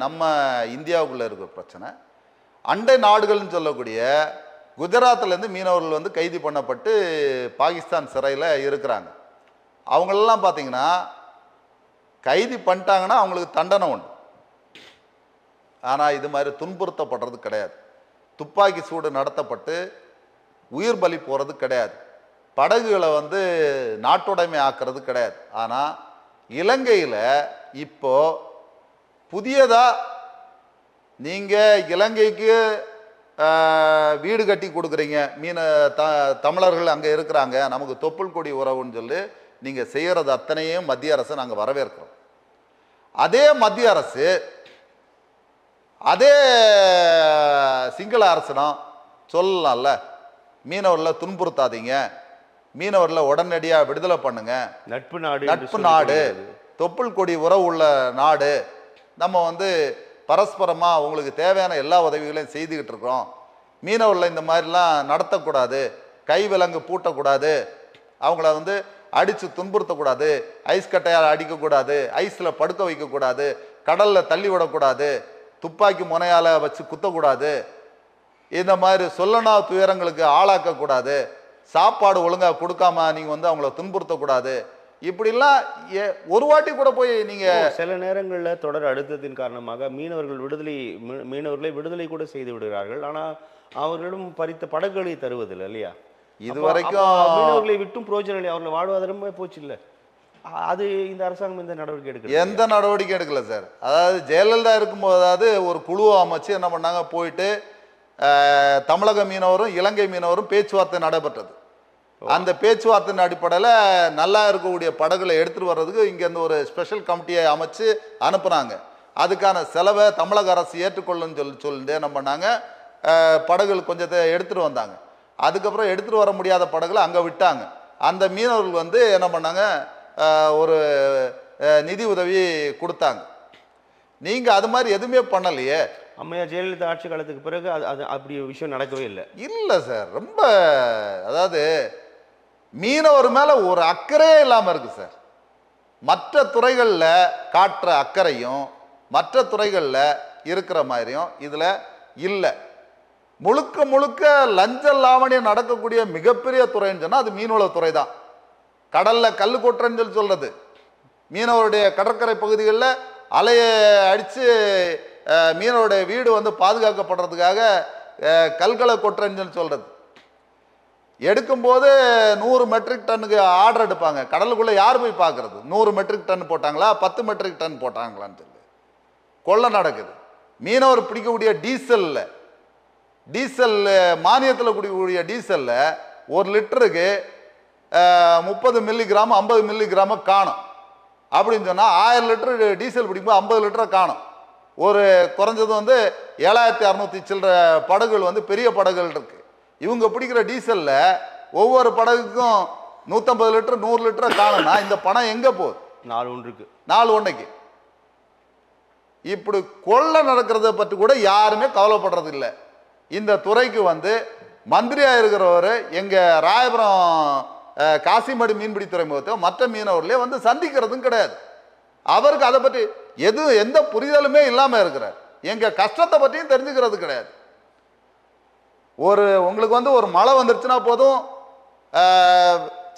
நம்ம இந்தியாவுக்குள்ளே இருக்கிற பிரச்சனை. அண்டை நாடுகள்னு சொல்லக்கூடிய குஜராத்லேருந்து மீனவர்கள் கைது பண்ணப்பட்டு பாகிஸ்தான் சிறையில் இருக்கிறாங்க. அவங்களெல்லாம் பார்த்தீங்கன்னா கைது பண்ணிட்டாங்கன்னா அவங்களுக்கு தண்டனை உண்டு. ஆனால் இது மாதிரி துன்புறுத்தப்படுறது கிடையாது, துப்பாக்கி சூடு நடத்தப்பட்டு உயிர் பலி போகிறது கிடையாது, படகுகளை நாட்டுடைமை ஆக்கிறது கிடையாது. ஆனால் இலங்கையில் இப்போ புதியதாக நீங்கள் இலங்கைக்கு வீடு கட்டி கொடுக்குறீங்க, தமிழர்கள் அங்கே இருக்கிறாங்க, நமக்கு தொப்புள் கொடி உறவுன்னு சொல்லி நீங்கள் செய்கிறது அத்தனையும் மத்திய அரசு நாங்கள் வரவேற்கிறோம். அதே மத்திய அரசு அதே சிங்கள அரசனும் சொல்லலாம்ல, மீனவர்களை துன்புறுத்தாதீங்க, மீனவர்களை உடனடியாக விடுதலை பண்ணுங்க, நட்பு நாடு, தொப்புள் கொடி உறவு உள்ள நாடு, நம்ம பரஸ்பரமாக உங்களுக்கு தேவையான எல்லா உதவிகளையும் செய்துக்கிட்டு இருக்கிறோம், மீனவர்களை இந்த மாதிரிலாம் நடத்தக்கூடாது, கைவிலங்கு பூட்டக்கூடாது, அவங்கள அடித்து துன்புறுத்தக்கூடாது, ஐஸ் கட்டையால் அடிக்கக்கூடாது, ஐஸில் படுக்க வைக்கக்கூடாது, கடலில் தள்ளி விடக்கூடாது, துப்பாக்கி முனையால் வச்சு குத்தக்கூடாது, இந்த மாதிரி சொல்லனா துயரங்களுக்கு ஆளாக்கக்கூடாது, சாப்பாடு ஒழுங்காக கொடுக்காம நீங்கள் அவங்கள துன்புறுத்தக்கூடாது, இப்படிலாம் ஒரு வாட்டி கூட போய் நீங்கள் சில நேரங்களில் தொடர் அழுத்தத்தின் காரணமாக மீனவர்களை விடுதலை கூட செய்து விடுகிறார்கள். ஆனால் அவர்களிடம் பறித்த படகுகளை தருவதில்லை இல்லையா? இதுவரைக்கும் மீனவர்களை விட்டும் பிரோஜனம் இல்லை, அவர்கள் வாழ்வாதாரமே போச்சு இல்லை. அது இந்த அரசாங்கம் இந்த நடவடிக்கை எடுக்கல. எந்த நடவடிக்கை எடுக்கல சார். அதாவது ஜெயலலிதா இருக்கும்போதாவது ஒரு குழுவை அமைச்சு என்ன பண்ணாங்க, போயிட்டு தமிழக மீனவரும் இலங்கை மீனவரும் பேச்சுவார்த்தை நடைபெற்றது. அந்த பேச்சுவார்த்தையின் அடிப்படையில் நல்லா இருக்கக்கூடிய படகுகளை எடுத்துகிட்டு வர்றதுக்கு இங்கேருந்து ஒரு ஸ்பெஷல் கமிட்டியை அமைச்சு அனுப்புனாங்க. அதுக்கான செலவை தமிழக அரசு ஏற்றுக்கொள்ளுன்னு சொல்லிட்டு என்ன பண்ணாங்க, படகுகள் கொஞ்சத்தை எடுத்துகிட்டு வந்தாங்க. அதுக்கப்புறம் எடுத்துகிட்டு வர முடியாத படகுகளை அங்கே விட்டாங்க. அந்த மீனவர்கள் என்ன பண்ணாங்க, ஒரு நிதி உதவி கொடுத்தாங்க. நீங்கள் அது மாதிரி எதுவுமே பண்ணலையே. அம்மையா ஜெயலலிதா ஆட்சி காலத்துக்கு பிறகு அது அப்படி விஷயம் நடக்கவே இல்லை. இல்லை சார், ரொம்ப அதாவது மீனவர் மேலே ஒரு அக்கறையே இல்லாமல் இருக்குது சார். மற்ற துறைகளில் காட்டுற அக்கறையும் மற்ற துறைகளில் இருக்கிற மாதிரியும் இதில் இல்லை. முழுக்க முழுக்க லஞ்ச லாவணியம் நடக்கக்கூடிய மிகப்பெரிய துறைன்னு சொன்னால் அது மீனவளத்துறை தான். கடலில் கல் கொட்டுறேன்னு சொல்லி சொல்கிறது, மீனவருடைய கடற்கரை பகுதிகளில் அலையை அடித்து மீனவருடைய வீடு பாதுகாக்கப்படுறதுக்காக கல்களை கொட்டுறேன்னு சொல்லி சொல்கிறது. எடுக்கும்போது 100 மெட்ரிக் டன்னுக்கு ஆர்டர் எடுப்பாங்க. கடலுக்குள்ளே யார் போய் பார்க்குறது? 100 மெட்ரிக் டன் போட்டாங்களா 10 மெட்ரிக் டன் போட்டாங்களான்னு சொல்லி கொள்ளை நடக்குது. மீனவர் பிடிக்கக்கூடிய டீசலில் டீசல் மானியத்தில் குடிக்கக்கூடிய டீசலில் 1 லிட்டருக்கு 30 மில்லிகிராம் 50 மில்லிகிராம காணும். அப்படின்னு சொன்னால் 1000 லிட்டர் டீசல் பிடிக்கும்போது 50 லிட்டரை காணும். ஒரு குறைஞ்சது வந்து 7600 சில்லற படகுகள் வந்து பெரிய படகுகள் இருக்கு. இவங்க பிடிக்கிற டீசலில் ஒவ்வொரு படகுக்கும் 150 லிட்டர் 100 லிட்டரை காணும்னா இந்த பணம் எங்கே போகுது? 4 ஒன்றைக்கு. இப்படி கொள்ளை நடக்கிறத பற்றி கூட யாருமே கவலைப்படுறது இல்லை. இந்த துறைக்கு வந்து மந்திரியாக இருக்கிறவர் எங்கள் ராயபுரம் காசிமேடு மீன்பிடி துறைமுகத்தை மற்ற மீனவர்களே வந்து சந்திக்கிறதும் கிடையாது. அவருக்கு அதை பற்றி எந்த புரிதலுமே இல்லாமல் இருக்கிறார். எங்கள் கஷ்டத்தை பற்றியும் தெரிஞ்சுக்கிறது கிடையாது. உங்களுக்கு வந்து ஒரு மழை வந்துருச்சுன்னா போதும்,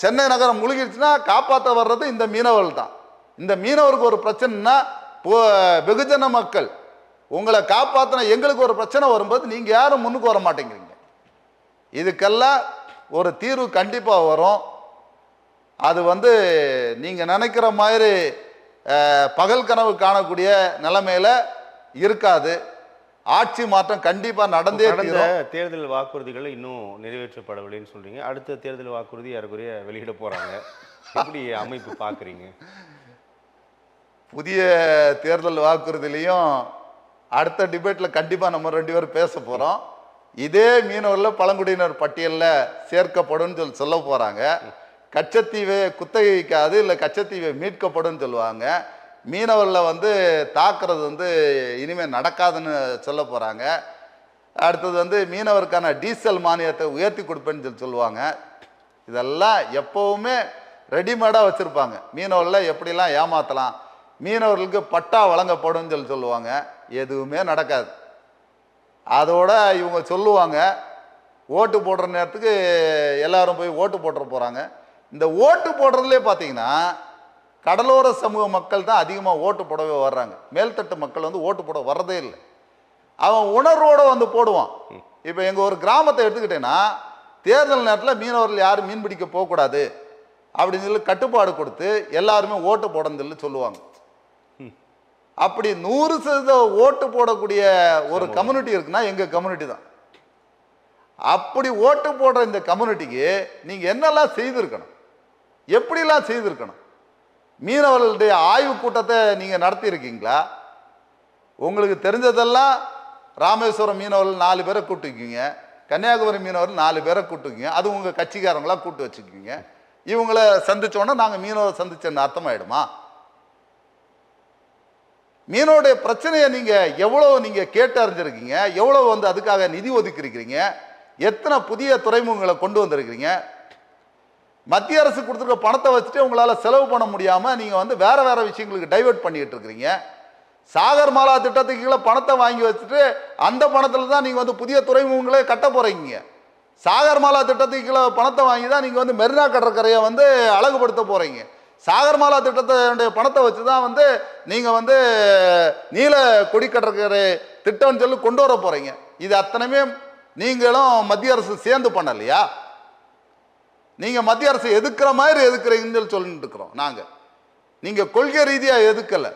சென்னை நகரம் முழுகிடுச்சுன்னா காப்பாற்ற வர்றது இந்த மீனவர்கள் தான். இந்த மீனவருக்கு ஒரு பிரச்சனைனா வெகுஜன மக்கள் உங்களை காப்பாற்றின எங்களுக்கு ஒரு பிரச்சனை வரும்போது நீங்கள் யாரும் முன்னுக்கு வர மாட்டேங்கிறீங்க. இதுக்கெல்லாம் ஒரு தீர்வு கண்டிப்பாக வரும். அது வந்து நீங்கள் நினைக்கிற மாதிரி பகல் கனவு காணக்கூடிய நிலைமையில இருக்காது. ஆட்சி மாற்றம் கண்டிப்பாக நடந்தே தீரும். தேர்தல் வாக்குறுதிகள் இன்னும் நிறைவேற்றப்படவில்லைன்னு சொல்றீங்க. அடுத்த தேர்தல் வாக்குறுதி யாருக்குரிய வெளியிட போறாங்க. எப்படி அமைப்பு பார்க்குறீங்க? புதிய தேர்தல் வாக்குறுதியிலையும் அடுத்த டிபேட்டில் கண்டிப்பாக நம்ம 2 பேரும் பேச போகிறோம். இதே மீனவரில் பழங்குடியினர் பட்டியலில் சேர்க்கப்படும் சொல்ல போகிறாங்க. கச்சத்தீவை குத்தகைக்காது இல்லை கச்சத்தீவை மீட்கப்படும் சொல்லுவாங்க. மீனவரில் வந்து தாக்குறது வந்து இனிமேல் நடக்காதுன்னு சொல்ல போகிறாங்க. அடுத்தது வந்து மீனவருக்கான டீசல் மானியத்தை உயர்த்தி கொடுப்பேன்னு சொல்லுவாங்க. இதெல்லாம் எப்போவுமே ரெடிமேடாக வச்சுருப்பாங்க. மீனவரில் எப்படிலாம் ஏமாற்றலாம், மீனவர்களுக்கு பட்டா வழங்கப்படும் சொல்லுவாங்க. எதுவுமே நடக்காது. அதோட இவங்க சொல்லுவாங்க ஓட்டு போடுற நேரத்துக்கு எல்லாரும் போய் ஓட்டு போட்டுற போகிறாங்க. இந்த ஓட்டு போடுறதுலே பார்த்தீங்கன்னா கடலோர சமூக மக்கள் தான் அதிகமாக ஓட்டு போடவே வர்றாங்க. மேல்தட்டு மக்கள் வந்து ஓட்டு போட வர்றதே இல்லை. அவன் உணர்வோடு வந்து போடுவான். இப்போ எங்கள் ஒரு கிராமத்தை எடுத்துக்கிட்டேன்னா தேர்தல் நேரத்தில் மீனவர்கள் யாரும் மீன் பிடிக்க போகக்கூடாது அப்படின்னு சொல்லி கட்டுப்பாடு கொடுத்து எல்லாருமே ஓட்டு போடணும்னு சொல்லி சொல்லுவாங்க. அப்படி 100% ஓட்டு போடக்கூடிய ஒரு கம்யூனிட்டி இருக்குன்னா எங்கள் கம்யூனிட்டி தான். அப்படி ஓட்டு போடுற இந்த கம்யூனிட்டிக்கு நீங்கள் என்னெல்லாம் செய்திருக்கணும், எப்படிலாம் செய்திருக்கணும்? மீனவர்களுடைய ஆய்வு கூட்டத்தை நீங்கள் நடத்தியிருக்கீங்களா? உங்களுக்கு தெரிஞ்சதெல்லாம் ராமேஸ்வரம் மீனவர்கள் 4 பேரை கூப்பிட்டுக்குவீங்க, கன்னியாகுமரி மீனவர்கள் 4 பேரை கூப்பிட்டுக்குவீங்க. அது உங்கள் கட்சிக்காரங்களாம் கூப்பிட்டு வச்சுக்குவீங்க. இவங்களை சந்திச்சோன்னா நாங்கள் மீனவரை சந்திச்சேன்னு அர்த்தமாயிடுமா? மீனோடைய பிரச்சனையை நீங்கள் எவ்வளோ நீங்கள் கேட்டு அறிஞ்சிருக்கீங்க, எவ்வளோ வந்து அதுக்காக நிதி ஒதுக்கிருக்கிறீங்க, எத்தனை புதிய துறைமுகங்களை கொண்டு வந்திருக்கிறீங்க. மத்திய அரசு கொடுத்துருக்க பணத்தை வச்சுட்டு உங்களால் செலவு பண்ண முடியாமல் நீங்கள் வந்து வேறு வேறு விஷயங்களுக்கு டைவெர்ட் பண்ணிக்கிட்டு இருக்கிறீங்க. சாகர்மாலா திட்டத்துக்கு கீழே பணத்தை வாங்கி வச்சுட்டு அந்த பணத்தில் தான் நீங்கள் வந்து புதிய துறைமுகங்களே கட்ட போகிறீங்க. சாகர்மாலா திட்டத்துக்கு கீழே பணத்தை வாங்கி தான் நீங்கள் வந்து மெரினா கடற்கரையை வந்து அழகுபடுத்த போகிறீங்க. சாகர்மாலா திட்டத்தினுடைய பணத்தை வச்சு தான் வந்து நீங்கள் வந்து நீல கொடி கடற்கரை திட்டம்னு சொல்லி கொண்டு வர போகிறீங்க. இது அத்தனையுமே நீங்களும் மத்திய அரசு சேர்ந்து பண்ணலையா? நீங்கள் மத்திய அரசு எதுக்குற மாதிரி எதுக்குறீங்கன்னு சொல்லிட்டு இருக்கிறோம் நாங்கள். நீங்கள் கொள்கை ரீதியாக எதுக்கலை.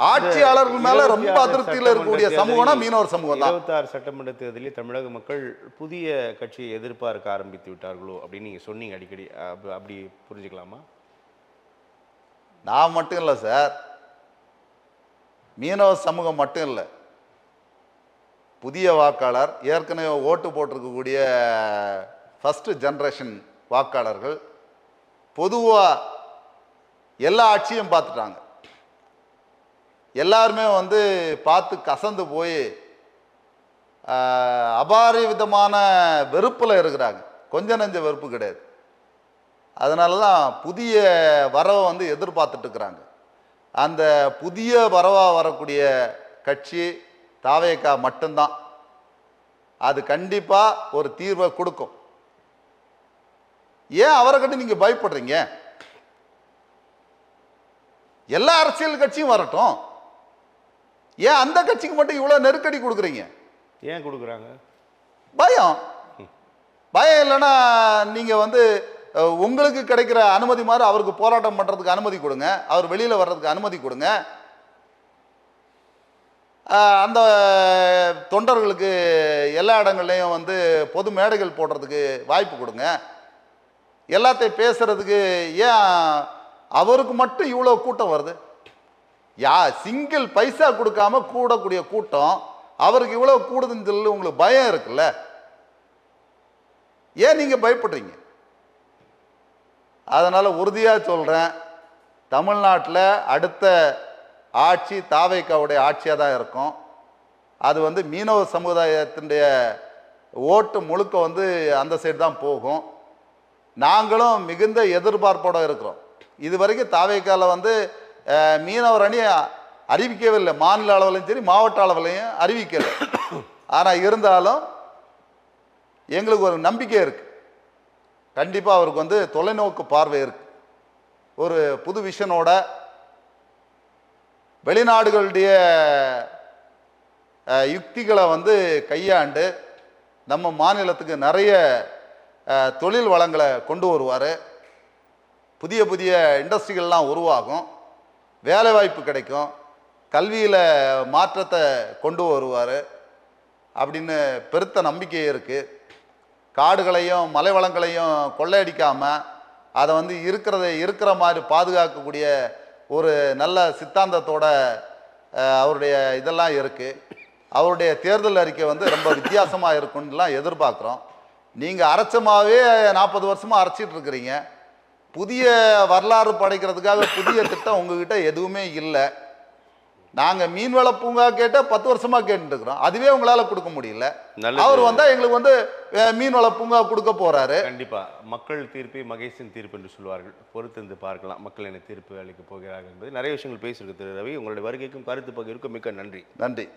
ஆட்சியாளர்கள் மேல ரொம்ப அதிருப்தியில் இருக்கக்கூடிய சமூகம்னா மீனவர் சமூகம் தான். 26 சட்டமன்ற தேர்தலில் தமிழக மக்கள் புதிய கட்சியை எதிர்பார்க்க ஆரம்பித்து விட்டார்களோ அப்படின்னு நீங்க சொன்னீங்க அடிக்கடி. அப்படி புரிஞ்சுக்கலாமா? நான் மட்டும் இல்லை சார், மீனவர் சமூகம் மட்டும் இல்லை, புதிய வாக்காளர் ஏற்கனவே ஓட்டு போட்டிருக்கக்கூடிய ஃபர்ஸ்ட் ஜெனரேஷன் வாக்காளர்கள் பொதுவாக எல்லா ஆட்சியும் பார்த்துட்டாங்க. எல்லாருமே வந்து பார்த்து கசந்து போய் அபாரிவிதமான வெறுப்பில் இருக்கிறாங்க. கொஞ்சம் நெஞ்ச வெறுப்பு கிடையாது. அதனால தான் புதிய வரவை வந்து எதிர்பார்த்துட்டு இருக்கிறாங்க. அந்த புதிய வரவாக வரக்கூடிய கட்சி தாவேகா மட்டும்தான். அது கண்டிப்பாக ஒரு தீர்வை கொடுக்கும். ஏன் அவரை கட்டி நீங்கள் பயப்படுறீங்க? எல்லா அரசியல் கட்சியும் வரட்டும். ஏன் அந்த கட்சிக்கு மட்டும் இவ்வளோ நெருக்கடி கொடுக்குறீங்க? ஏன் கொடுக்குறாங்க? பயம். பயம் இல்லைன்னா நீங்கள் வந்து உங்களுக்கு கிடைக்கிற அனுமதி மாதிரி அவருக்கு போராட்டம் பண்ணுறதுக்கு அனுமதி கொடுங்க, அவர் வெளியில் வர்றதுக்கு அனுமதி கொடுங்க. அந்த தொண்டர்களுக்கு எல்லா இடங்கள்லையும் வந்து பொது மேடைகள் போடுறதுக்கு வாய்ப்பு கொடுங்க. எல்லாத்தையும் பேசுறதுக்கு ஏன் அவருக்கு மட்டும் இவ்வளோ கூட்டம் வருது? சிங்கிள் பைசா கொடுக்காம கூடக்கூடிய கூட்டம் அவருக்கு இவ்வளோ கூடுதுன்னு சொல்லி உங்களுக்கு பயம் இருக்குல்ல? ஏன் நீங்கள் பயப்படுறீங்க? அதனால் உறுதியாக சொல்கிறேன், தமிழ்நாட்டில் அடுத்த ஆட்சி தாவேக்காவுடைய ஆட்சியாக தான் இருக்கும். அது வந்து மீனவ சமுதாயத்தினுடைய ஓட்டு முழுக்க வந்து அந்த சைடு தான் போகும். நாங்களும் மிகுந்த எதிர்பார்ப்போடு இருக்கிறோம். இது வரைக்கும் தாவேக்காவில் வந்து மீனவர் அணி அறிவிக்கவே இல்லை. மாநில அளவிலையும் சரி மாவட்ட அளவிலையும் அறிவிக்கலை. ஆனால் இருந்தாலும் எங்களுக்கு ஒரு நம்பிக்கை இருக்குது. கண்டிப்பாக அவருக்கு வந்து தொலைநோக்கு பார்வை இருக்கு. ஒரு புது விஷனோட வெளிநாடுகளுடைய யுக்திகளை வந்து கையாண்டு நம்ம மாநிலத்துக்கு நிறைய தொழில் வளங்களை கொண்டு வருவார். புதிய புதிய இண்டஸ்ட்ரிகள்லாம் உருவாகும், வேலைவாய்ப்பு கிடைக்கும், கல்வியில் மாற்றத்தை கொண்டு வருவார் அப்படின்னு பெருத்த நம்பிக்கை இருக்குது. காடுகளையும் மலை வளங்களையும் கொள்ளையடிக்காமல் அதை வந்து இருக்கிற மாதிரி பாதுகாக்கக்கூடிய ஒரு நல்ல சித்தாந்தத்தோட அவருடைய இதெல்லாம் இருக்குது. அவருடைய தேர்தல் அறிக்கை வந்து ரொம்ப வித்தியாசமாக இருக்குன்னுலாம் எதிர்பார்க்குறோம். நீங்கள் அரைச்சமாகவே 40 வருஷமாக அரைச்சிட்டு இருக்கிறீங்க. புதிய வரலாறு படைக்கிறதுக்காக புதிய திட்டம் உங்ககிட்ட எதுவுமே இல்லை. நாங்கள் மீன்வள பூங்கா கேட்ட 10 வருஷமாக கேட்டுருக்குறோம், அதுவே உங்களால் கொடுக்க முடியல. அவர் வந்தால் எங்களுக்கு வந்து மீன்வள பூங்கா கொடுக்க போறாரு. கண்டிப்பா மக்கள் தீர்ப்பை மகேஷின் தீர்ப்பு என்று சொல்வார்கள். பொறுத்திருந்து பார்க்கலாம் மக்கள் என்ன தீர்ப்பு அளிக்க போகிறார்கள் என்பது. நிறைய விஷயங்கள் பேசியிருக்கு திரு ரவி. உங்களுடைய வருகைக்கும் கருத்து பகிர்வுக்கும் மிக்க நன்றி. நன்றி.